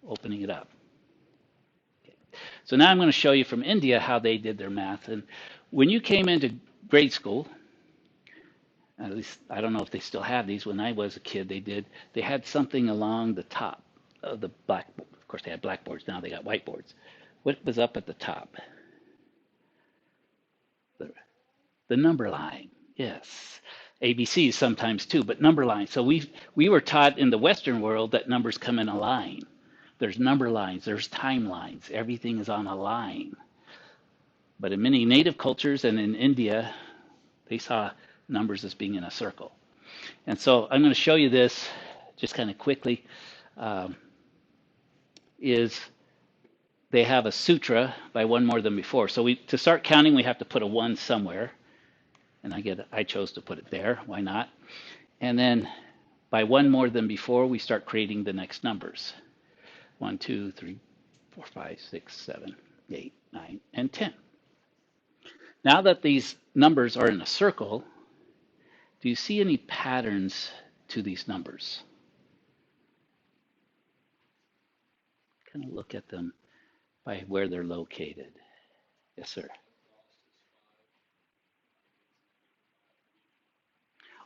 S1: opening it up. Okay. So now I'm going to show you from India how they did their math. And when you came into grade school, at least I don't know if they still have these. When I was a kid, they had something along the top of the blackboard. Of course, they had blackboards. Now they got whiteboards. What was up at the top? The number line. Yes. ABCs sometimes too, but number line. So we were taught in the Western world that numbers come in a line. There's number lines, there's timelines. Everything is on a line. But in many native cultures and in India, they saw numbers as being in a circle. And so I'm going to show you this just kind of quickly. Is they have a sutra by one more than before. So to start counting, we have to put a one somewhere. And I chose to put it there. Why not? And then by one more than before, we start creating the next numbers. 1, 2, 3, 4, 5, 6, 7, 8, 9, and 10. Now that these numbers are in a circle, do you see any patterns to these numbers? Kind of look at them by where they're located. Yes, sir.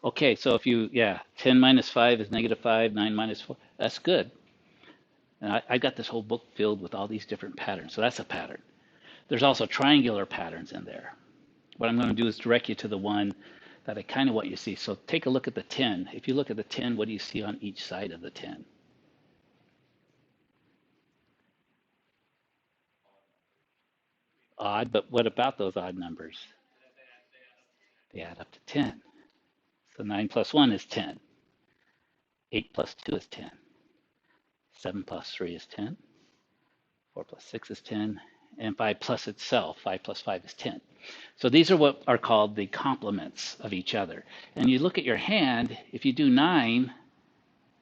S1: Okay, so if you, yeah, 10 minus 5 is -5, 9 minus 4. That's good. And I got this whole book filled with all these different patterns. So that's a pattern. There's also triangular patterns in there. What I'm going to do is direct you to the one that I kind of want you to see. So take a look at the 10. If you look at the 10, what do you see on each side of the 10? Odd, but what about those odd numbers? They add up to 10. So 9 plus 1 is 10. 8 plus 2 is 10. 7 plus 3 is 10. 4 plus 6 is 10. And 5 plus itself, 5 plus 5 is 10. So these are what are called the complements of each other. And you look at your hand, if you do 9,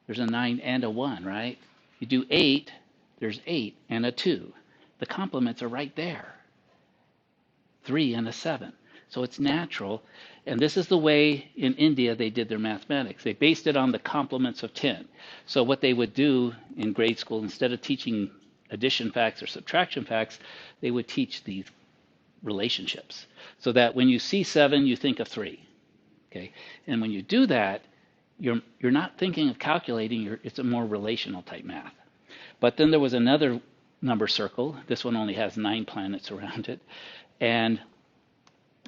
S1: there's a 9 and a 1, right? You do 8, there's 8 and a 2. The complements are right there. 3 and a 7. So it's natural. And this is the way in India they did their mathematics. They based it on the complements of 10. So what they would do in grade school, instead of teaching addition facts or subtraction facts, they would teach these relationships. So that when you see 7, you think of 3. Okay? And when you do that, you're not thinking of calculating, it's a more relational type math. But then there was another number circle. This one only has 9 planets around it. And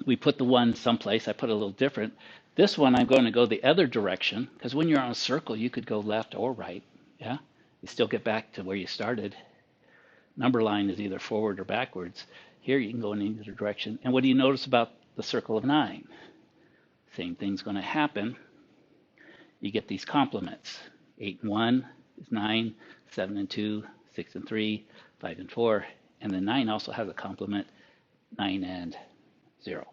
S1: we put the 1 someplace. I put it a little different. This one, I'm going to go the other direction, because when you're on a circle, you could go left or right. Yeah? You still get back to where you started. Number line is either forward or backwards. Here you can go in either direction. And what do you notice about the circle of 9? Same thing's going to happen. You get these complements. 8 and 1 is 9, 7 and 2, 6 and 3, 5 and 4, and then 9 also has a complement, 9 and 0.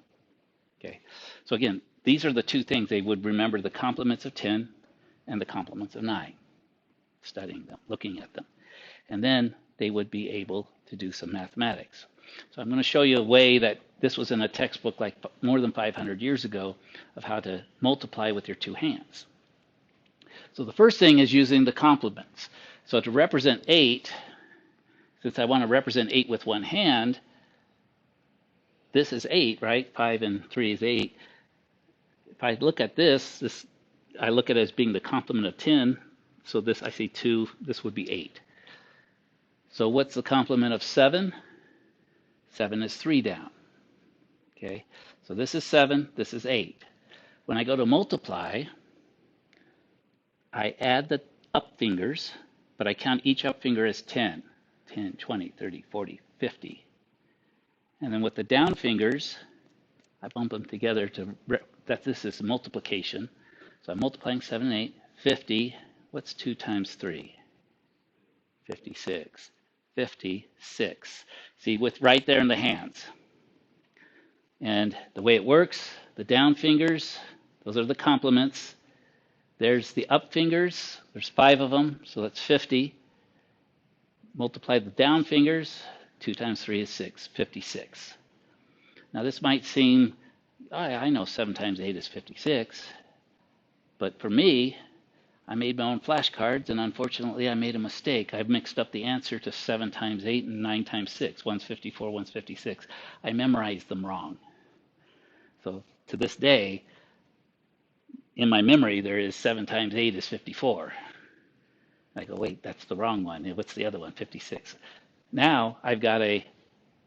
S1: Okay, so again, these are the two things. They would remember the complements of 10 and the complements of 9, studying them, looking at them. And then they would be able to do some mathematics. So I'm going to show you a way that this was in a textbook like more than 500 years ago of how to multiply with your two hands. So the first thing is using the complements. So to represent 8, since I want to represent 8 with one hand, this is 8, right? 5 and 3 is 8. If I look at this, I look at it as being the complement of 10. So this, I see 2, this would be 8. So what's the complement of 7? 7 is 3 down. Okay, so this is 7, this is 8. When I go to multiply, I add the up fingers, but I count each up finger as 10. 10, 20, 30, 40, 50. And then with the down fingers, I bump them together that this is multiplication. So I'm multiplying 7 and 8, 50. What's 2 times 3? 56. 56. See, with right there in the hands. And the way it works, the down fingers, those are the complements. There's the up fingers. There's 5 of them, so that's 50. Multiply the down fingers. 2 times 3 is 6, 56. Now this might seem, I know 7 times 8 is 56, but for me, I made my own flashcards, and unfortunately I made a mistake. I've mixed up the answer to 7 times 8 and 9 times 6. One's 54, one's 56. I memorized them wrong. So to this day, in my memory, there is 7 times 8 is 54. I go, wait, that's the wrong one. What's the other one? 56. Now I've got a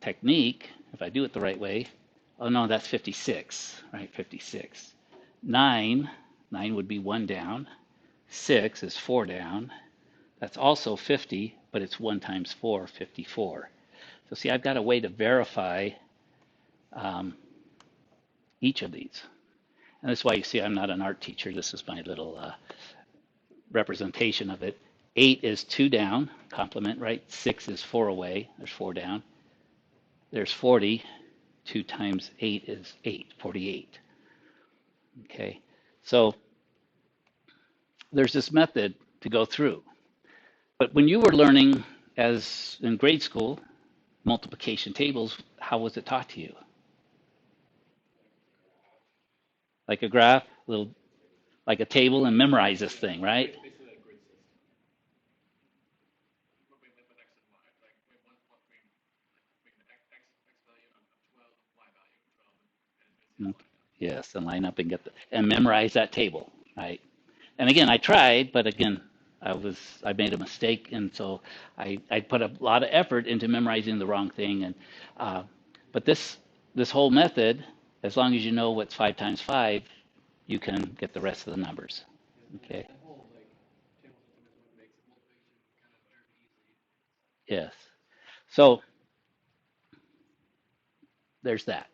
S1: technique, if I do it the right way. Oh no, that's 56, right? 56. 9 would be 1 down. 6 is 4 down. That's also 50, but it's 1 times 4, 54. So see, I've got a way to verify each of these. And that's why you see I'm not an art teacher. This is my little representation of it. 8 is 2 down, complement, right? 6 is 4 away. There's 4 down. There's 40. 2 times 8 is 8, 48. Okay, so there's this method to go through. But when you were learning as in grade school, multiplication tables, how was it taught to you? Like a graph, little like a table, and memorize this thing, right? Yes, and line up and and memorize that table, right? And again, I tried, but again, I made a mistake, and so I put a lot of effort into memorizing the wrong thing. And but this whole method, as long as you know what's 5 times 5, you can get the rest of the numbers. Okay. Yes. So there's that.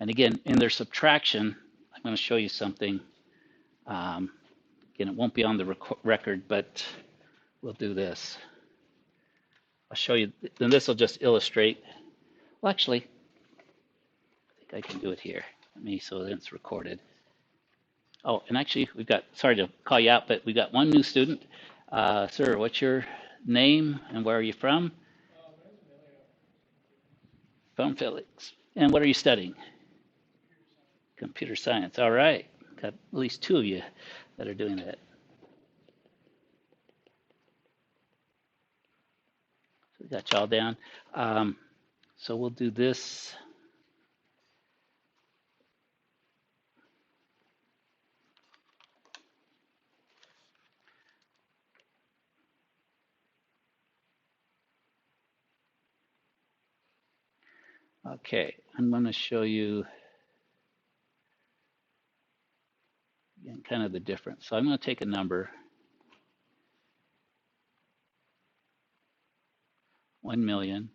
S1: And again, in their subtraction, I'm going to show you something. Um, Again, it won't be on the record, but we'll do this. I'll show you, then this will just illustrate. Well, actually, I think I can do it here. Let me, so that it's recorded. Oh, and actually, we've got, sorry to call you out, but we've got one new student. Sir, what's your name and where are you from? From Felix. And what are you studying? Computer science. All right. Got at least 2 of you that are doing that. So we got y'all down. So we'll do this. Okay, I'm going to show you again, kind of the difference. So I'm going to take a number, 1 million.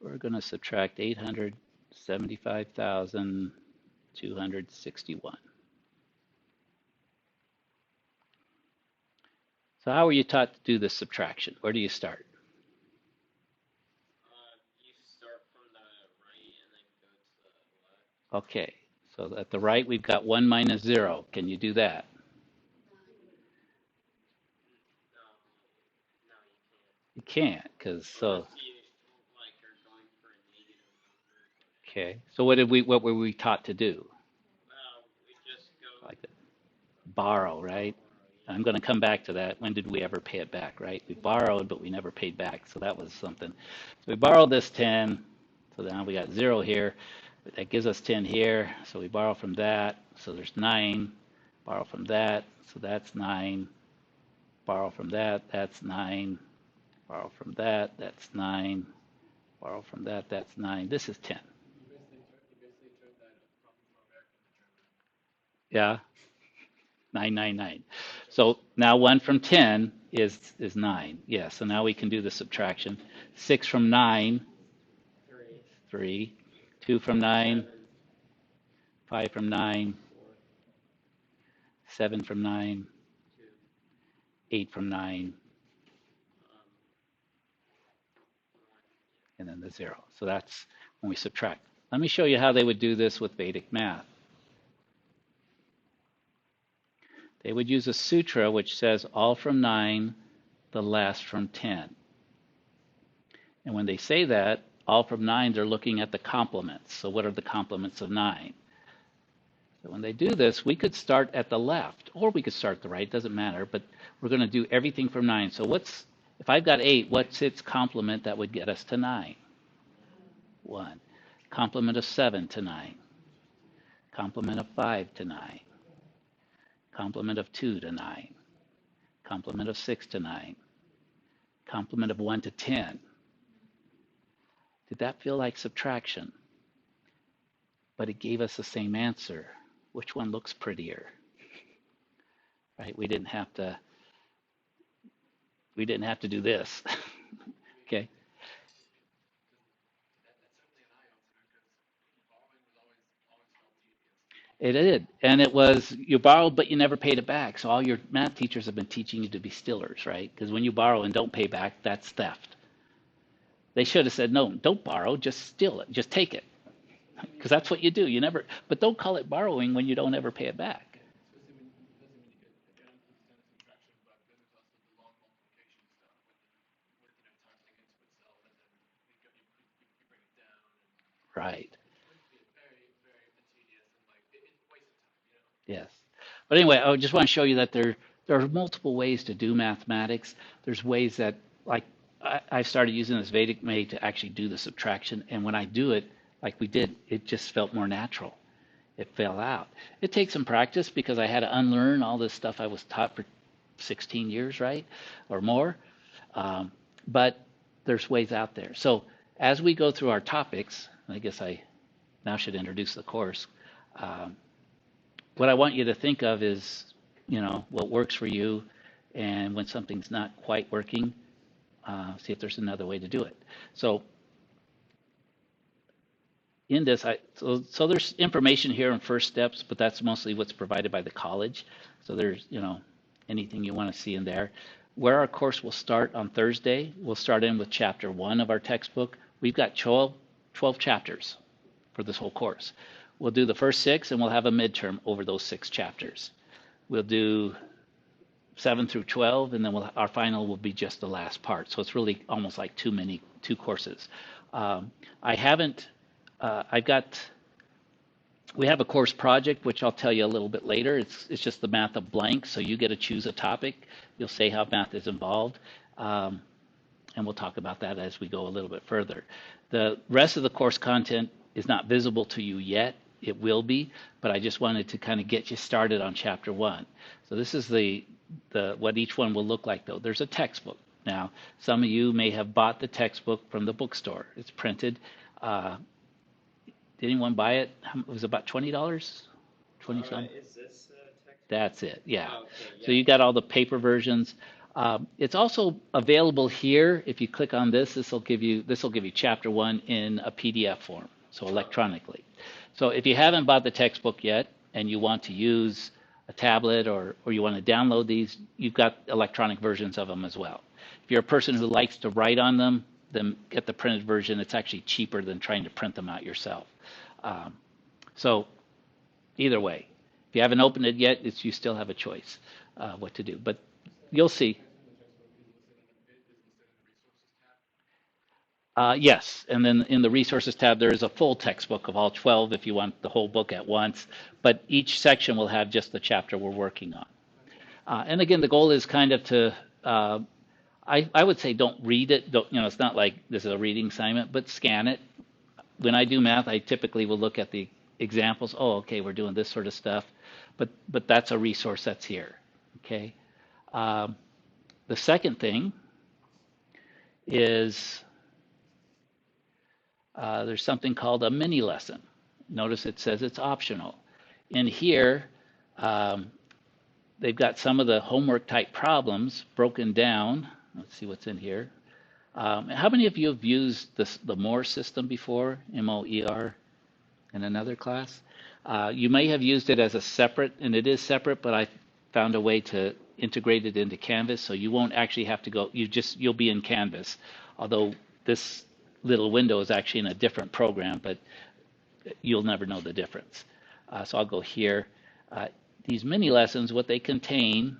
S1: We're going to subtract 875,261. So how were you taught to do this subtraction? Where do you start?
S2: You start from the right and then go to the left.
S1: Okay, so at the right we've got 1 minus 0. Can you do that?
S2: No, no,
S1: You can't, because so
S2: unless you like are going for a negative number.
S1: okay. So what were we taught to do?
S2: We just go
S1: Like borrow, right? I'm going to come back to that. When did we ever pay it back, right? We borrowed, but we never paid back. So that was something. So we borrowed this 10. So now we got 0 here. But that gives us 10 here. So we borrow from that. So there's 9. Borrow from that. So that's 9. Borrow from that. That's 9. Borrow from that. That's 9. Borrow from that. That's 9. This is 10. Yeah. 999. So now 1 from 10 is 9. Yeah, so now we can do the subtraction. 6 from 9, 3. 2 from 9, 5 from 9, 7 from 9, 8 from 9, and then the 0. So that's when we subtract. Let me show you how they would do this with Vedic math. They would use a sutra which says all from 9, the last from 10. And when they say that, all from 9, they're looking at the complements. So what are the complements of 9? So when they do this, we could start at the left, or we could start at the right, doesn't matter, but we're going to do everything from 9. So if I've got 8, what's its complement that would get us to 9? 1. Complement of 7 to 9. Complement of 5 to 9. Complement of 2 to 9. Complement of 6 to 9. Complement of 1 to 10. Did that feel like subtraction? But it gave us the same answer. Which one looks prettier? Right? We didn't have to do this. Okay. It did. And it was you borrowed, but you never paid it back. So all your math teachers have been teaching you to be stealers, right? Because when you borrow and don't pay back, that's theft. They should have said, no, don't borrow, just steal it, just take it. Because that's what you do. You never, but don't call it borrowing when you don't ever pay it back. Right. Yes. But anyway, I just want to show you that there are multiple ways to do mathematics. There's ways that like I started using this Vedic Mate to actually do the subtraction, and when I do it like we did, it just felt more natural. It fell out. It takes some practice because I had to unlearn all this stuff I was taught for 16 years, right, or more. Um, but there's ways out there. So as we go through our topics, I guess I now should introduce the course. Um, what I want you to think of is, what works for you, and when something's not quite working, see if there's another way to do it. So in this, so there's information here in first steps, but that's mostly what's provided by the college. So there's, anything you want to see in there. Where our course will start on Thursday, we'll start in with chapter 1 of our textbook. We've got 12 chapters for this whole course. We'll do the first 6 and we'll have a midterm over those 6 chapters. We'll do 7 through 12, and then our final will be just the last part. So it's really almost like two courses. I haven't, I've got, we have a course project, which I'll tell you a little bit later. It's just the math of blank. So you get to choose a topic. You'll say how math is involved. And we'll talk about that as we go a little bit further. The rest of the course content is not visible to you yet. It will be, but I just wanted to kind of get you started on chapter 1. So this is the what each one will look like, though. There's a textbook. Now, some of you may have bought the textbook from the bookstore. It's printed. Did anyone buy it? It was about $20, 20 some.
S2: Is this text?
S1: That's it. Yeah.
S2: Oh, okay,
S1: So
S2: yeah.
S1: you got all the paper versions. It's also available here. If you click on this, this will give you chapter 1 in a PDF form, so electronically. So if you haven't bought the textbook yet and you want to use a tablet or you want to download these, you've got electronic versions of them as well. If you're a person who likes to write on them, then get the printed version. It's actually cheaper than trying to print them out yourself. So either way, if you haven't opened it yet, you still have a choice what to do. But you'll see. Yes, and then in the resources tab, there is a full textbook of all 12 if you want the whole book at once. But each section will have just the chapter we're working on. And again, the goal is kind of to, I would say don't read it. It's not like this is a reading assignment, but scan it. When I do math, I typically will look at the examples. Oh, okay, we're doing this sort of stuff. But that's a resource that's here. Okay. The second thing is there's something called a mini lesson. Notice it says it's optional. In here, they've got some of the homework type problems broken down. Let's see what's in here. How many of you have used the Moore system before, MOER, in another class? You may have used it as a separate, and it is separate, but I found a way to integrate it into Canvas, so you won't actually have to go, you'll be in Canvas, although this little window is actually in a different program, but you'll never know the difference. So I'll go here. These mini lessons, what they contain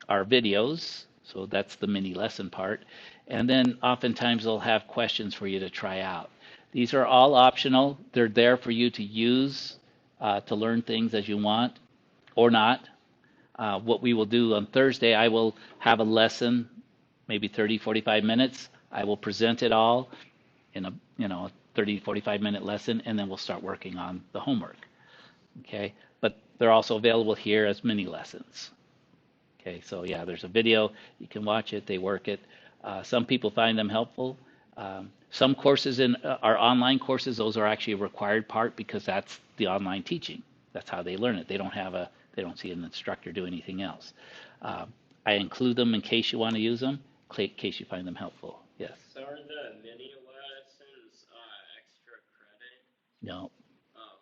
S1: are videos, so that's the mini lesson part, and then oftentimes they'll have questions for you to try out. These are all optional. They're there for you to use to learn things as you want or not. What we will do on Thursday, I will have a lesson, maybe 30, 45 minutes. I will present it all in a 30, 45-minute lesson, and then we'll start working on the homework. Okay, but they're also available here as mini lessons. Okay, so yeah, there's a video. You can watch it. They work it. Some people find them helpful. Some courses in our online courses, those are actually a required part because that's the online teaching. That's how they learn it. They don't see an instructor do anything else. I include them in case you want to use them, in case you find them helpful. Yes.
S2: So are the mini lessons extra credit?
S1: No.
S2: Oh,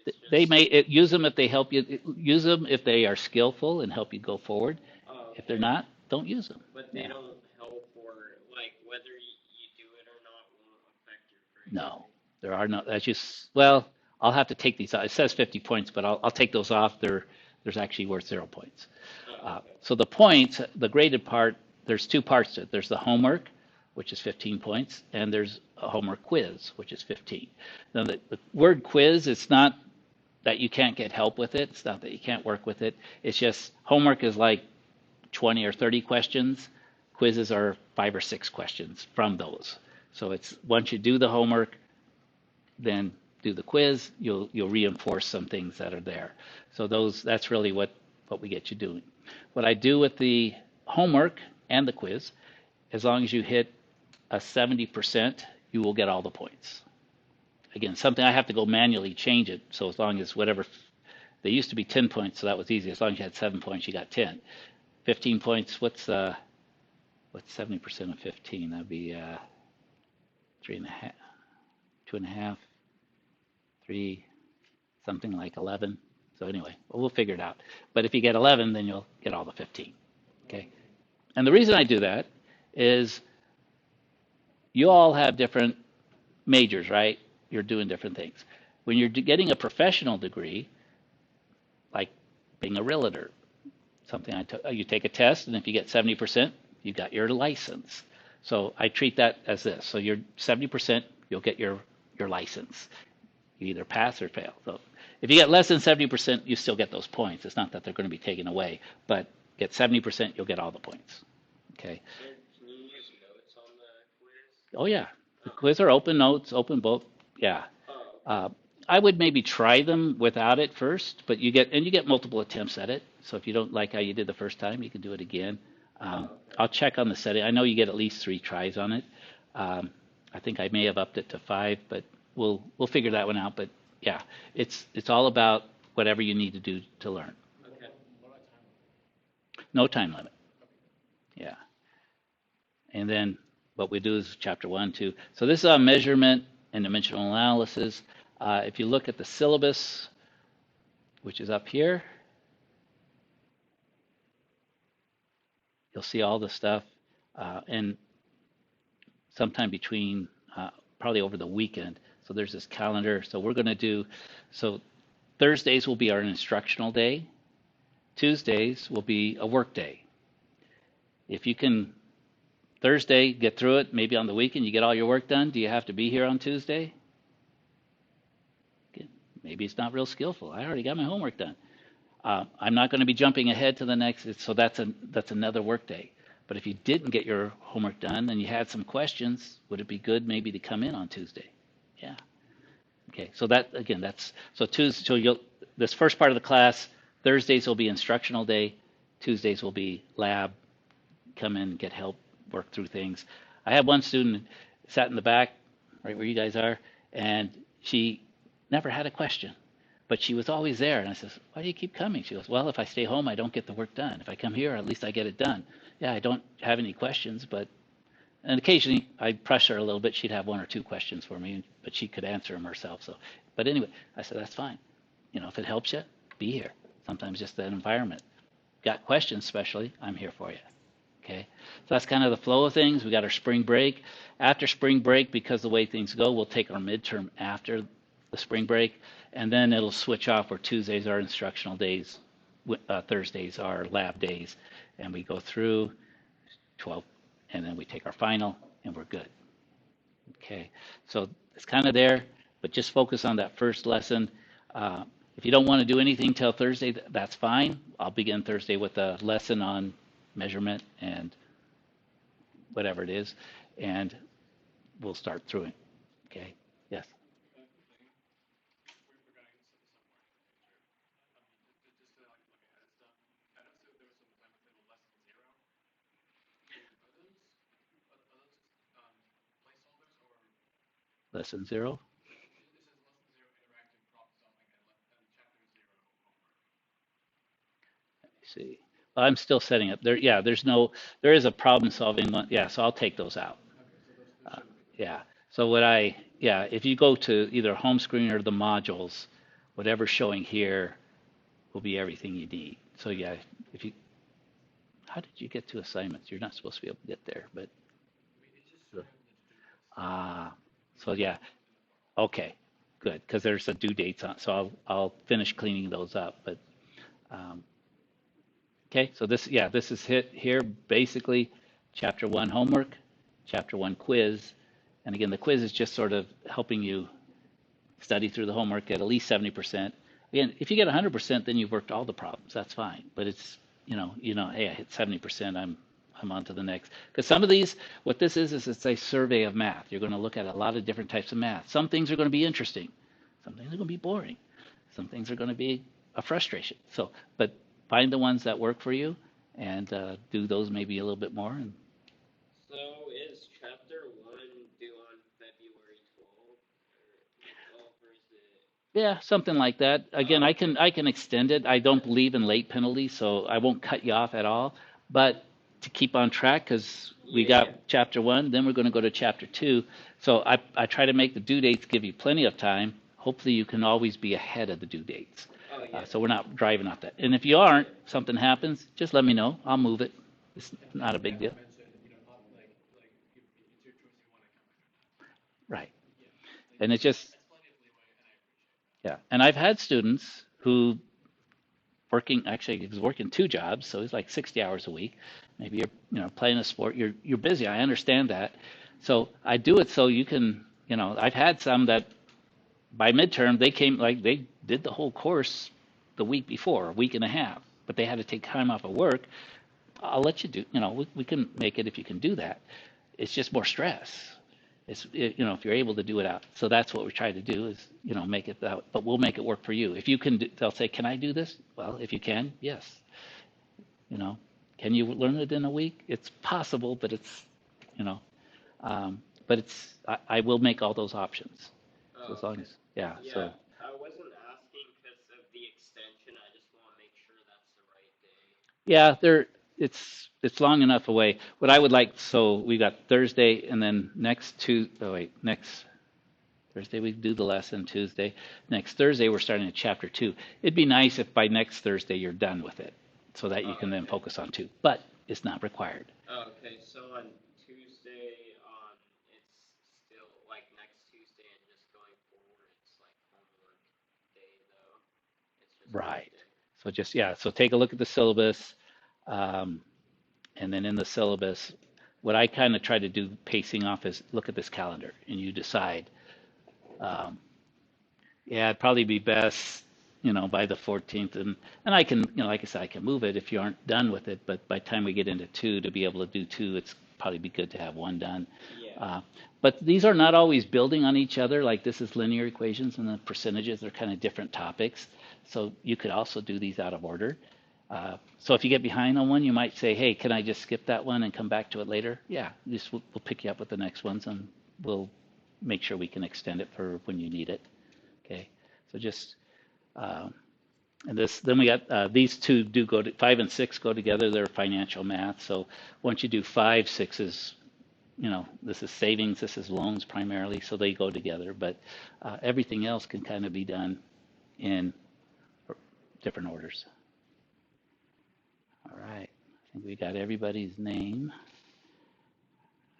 S2: it's
S1: They may use them if they help you. Use them if they are skillful and help you go forward.
S2: Oh,
S1: If they're
S2: okay.
S1: not, don't use them.
S2: But they
S1: Yeah.
S2: don't help or like whether you do it or not won't affect your grade.
S1: No, there are no. That's just well. I'll have to take these out. It says 50 points, but I'll take those off. There's actually worth 0 points.
S2: Oh, okay.
S1: So the points, the graded part, there's two parts to it. There's the homework, which is 15 points, and there's a homework quiz, which is 15. Now the word quiz, it's not that you can't get help with it. It's not that you can't work with it. It's just homework is like 20 or 30 questions. Quizzes are 5 or 6 questions from those. So it's once you do the homework, then do the quiz, you'll reinforce some things that are there. So that's really what we get you doing. What I do with the homework and the quiz, as long as you hit a 70%, you will get all the points. Again, something I have to go manually change it. So as long as whatever, they used to be 10 points, so that was easy. As long as you had 7 points, you got 10. 15 points, what's 70% of 15? That'd be 3.5, 2.5, 3, something like 11. So anyway, we'll figure it out. But if you get 11, then you'll get all the 15. Okay. And the reason I do that is you all have different majors, right? You're doing different things. When you're getting a professional degree, like being a realtor, something you take a test, and if you get 70%, you got your license. So I treat that as this. So you're 70%, you'll get your license. You either pass or fail. So if you get less than 70%, you still get those points. It's not that they're going to be taken away, but get 70%, you'll get all the points. Okay.
S2: And can you use notes on the quiz?
S1: Oh yeah, the
S2: Okay.
S1: quiz are open notes, open book. Yeah.
S2: Oh, okay.
S1: I would maybe try them without it first, but you get multiple attempts at it. So if you don't like how you did the first time, you can do it again.
S2: Oh, okay.
S1: I'll check on the setting. I know you get at least 3 tries on it. I think I may have upped it to 5, but we'll figure that one out. But yeah, it's all about whatever you need to do to learn.
S2: Okay.
S1: No time limit. Yeah. And then what we do is chapter 1, 2. So this is on measurement and dimensional analysis. If you look at the syllabus, which is up here, you'll see all the stuff. And sometime between, probably over the weekend. So there's this calendar. So we're going to do, so Thursdays will be our instructional day. Tuesdays will be a work day. If you can Thursday get through it, maybe on the weekend you get all your work done, do you have to be here on Tuesday? Maybe it's not real skillful. I already got my homework done. I'm not going to be jumping ahead to the next, so that's another work day. But if you didn't get your homework done and you had some questions, would it be good maybe to come in on Tuesday? Yeah. Okay. So that again, Tuesday. So this first part of the class, Thursdays will be instructional day. Tuesdays will be lab. Come in, get help, work through things. I had one student sat in the back, right where you guys are, and she never had a question, but she was always there. And I says, why do you keep coming? She goes, well, if I stay home, I don't get the work done. If I come here, at least I get it done. Yeah, I don't have any questions, and occasionally I'd press her a little bit. She'd have 1 or 2 questions for me, but she could answer them herself. So, but anyway, I said, that's fine. If it helps you, be here. Sometimes just that environment. Got questions, especially, I'm here for you. Okay, so that's kind of the flow of things. We got our spring break. After spring break, because the way things go, we'll take our midterm after the spring break, and then it'll switch off where Tuesdays are instructional days, Thursdays are lab days, and we go through 12, and then we take our final, and we're good. Okay, so it's kind of there, but just focus on that first lesson. If you don't want to do anything till Thursday, that's fine. I'll begin Thursday with a lesson on measurement and whatever it is, and we'll start through it. Okay, yes. Lesson 0. See, I'm still setting up there. Yeah, there is a problem solving one. Yeah, so I'll take those out. Yeah. So if you go to either home screen or the modules, whatever's showing here will be everything you need. So yeah, if you, how did you get to assignments? You're not supposed to be able to get there, but ah, so yeah, okay, good, because there's a due dates on. So I'll finish cleaning those up. But um, okay, so this yeah, this is hit here basically, chapter one homework, chapter one quiz, and again the quiz is just sort of helping you study through the homework at least 70%. Again, if you get 100%, then you've worked all the problems. That's fine. But it's, hey, I hit 70%. I'm on to the next. Because some of these, what this is it's a survey of math. You're going to look at a lot of different types of math. Some things are going to be interesting. Some things are going to be boring. Some things are going to be a frustration. So, but find the ones that work for you and do those maybe a little bit more. And
S2: So is chapter one due on February 12th or is it?
S1: yeah, something like that. Again,
S2: Oh,
S1: I can extend it. I don't believe in late penalties, so I won't cut you off at all. But to keep on track, because we got
S2: yeah.
S1: chapter one, then we're going to go to chapter two. So I try to make the due dates give you plenty of time. Hopefully, you can always be ahead of the due dates.
S2: Oh, yeah.
S1: So we're not driving off that. And if you aren't, something happens, just let me know. I'll move it. It's not a big deal. Right. And it's just, yeah. And I've had students who working actually he was working two jobs, so he's like 60 hours a week. Maybe you're playing a sport, you're busy. I understand that. So I do it so you can, I've had some that by midterm they came like they did the whole course the week before, a week and a half, but they had to take time off of work. I'll let you do, we can make it if you can do that. It's just more stress. If you're able to do it out. So that's what we try to do is, make it out, but we'll make it work for you. If you can, they'll say, can I do this? Well, if you can, yes. You know, can you learn it in a week? It's possible, but it's, you know, I will make all those options. So
S2: Oh,
S1: as long
S2: okay.
S1: as, yeah,
S2: Yeah,
S1: so
S2: I wasn't asking because of the extension. I just want to make sure that's the right day.
S1: yeah, it's long enough away. What I would like, so we got Thursday and then next Thursday we do the lesson, Tuesday. Next Thursday we're starting at chapter two. It'd be nice if by next Thursday you're done with it, so that you
S2: Oh,
S1: can then
S2: okay.
S1: focus on two. But it's not required.
S2: Oh, okay, so on Tuesday, it's still like next Tuesday and just going forward, it's like homework day though. It's just one
S1: Right.
S2: day.
S1: So just yeah. So take a look at the syllabus, um, and then in the syllabus, what I kind of try to do pacing off is look at this calendar and you decide. Um, Yeah, it'd probably be best, by the 14th, and I can, like I said, I can move it if you aren't done with it. But by the time we get into two, to be able to do two, it's probably be good to have one done.
S2: Yeah.
S1: Uh, but these are not always building on each other. Like this is linear equations, and the percentages are kind of different topics. So you could also do these out of order. So if you get behind on one, you might say, "Hey, can I just skip that one and come back to it later?" Yeah, just we'll pick you up with the next ones, and we'll make sure we can extend it for when you need it. Okay, so just uh, and this then we got these two do go to five and six go together. They're financial math. So once you do five, six is this is savings, this is loans primarily, so they go together. But everything else can kind of be done in different orders. All right, I think we got everybody's name.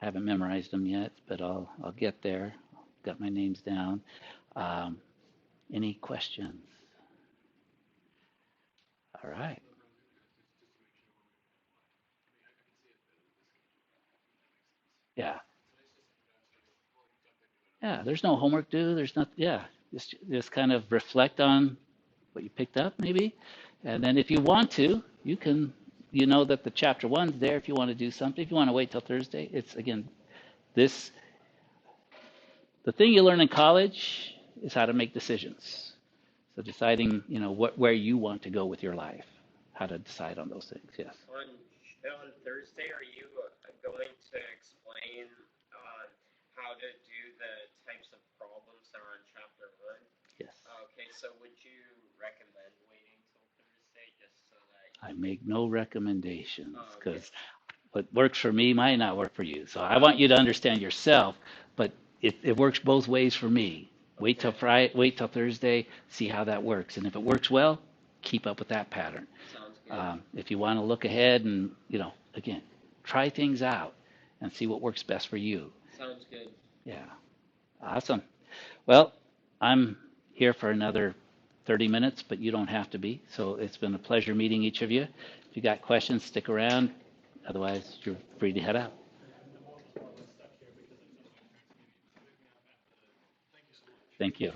S1: I haven't memorized them yet, but I'll get there. Got my names down. Um, any questions? All right. Yeah. Yeah, there's no homework due. There's not, yeah, just kind of reflect on what you picked up maybe. And then if you want to, you can, that the chapter one's there if you want to do something. If you want to wait till Thursday, it's again, this, the thing you learn in college is how to make decisions. So deciding, where you want to go with your life, how to decide on those things. Yes.
S2: On Thursday, are you going to explain um, how to do the types of problems that are in chapter one?
S1: Yes.
S2: Okay, so would you recommend waiting till Thursday just so that
S1: I
S2: you can?
S1: make no recommendations
S2: Oh, okay.
S1: because what works for me might not work for you. So I want you to understand yourself, but it works both ways for me. Wait till Friday, wait till Thursday, see how that works. And if it works well, keep up with that pattern.
S2: Sounds good.
S1: If you want to look ahead and, again, try things out and see what works best for you.
S2: Sounds good.
S1: Yeah. Awesome. Well, I'm here for another 30 minutes, but you don't have to be. So it's been a pleasure meeting each of you. If you got questions, stick around. Otherwise, you're free to head out. Thank you.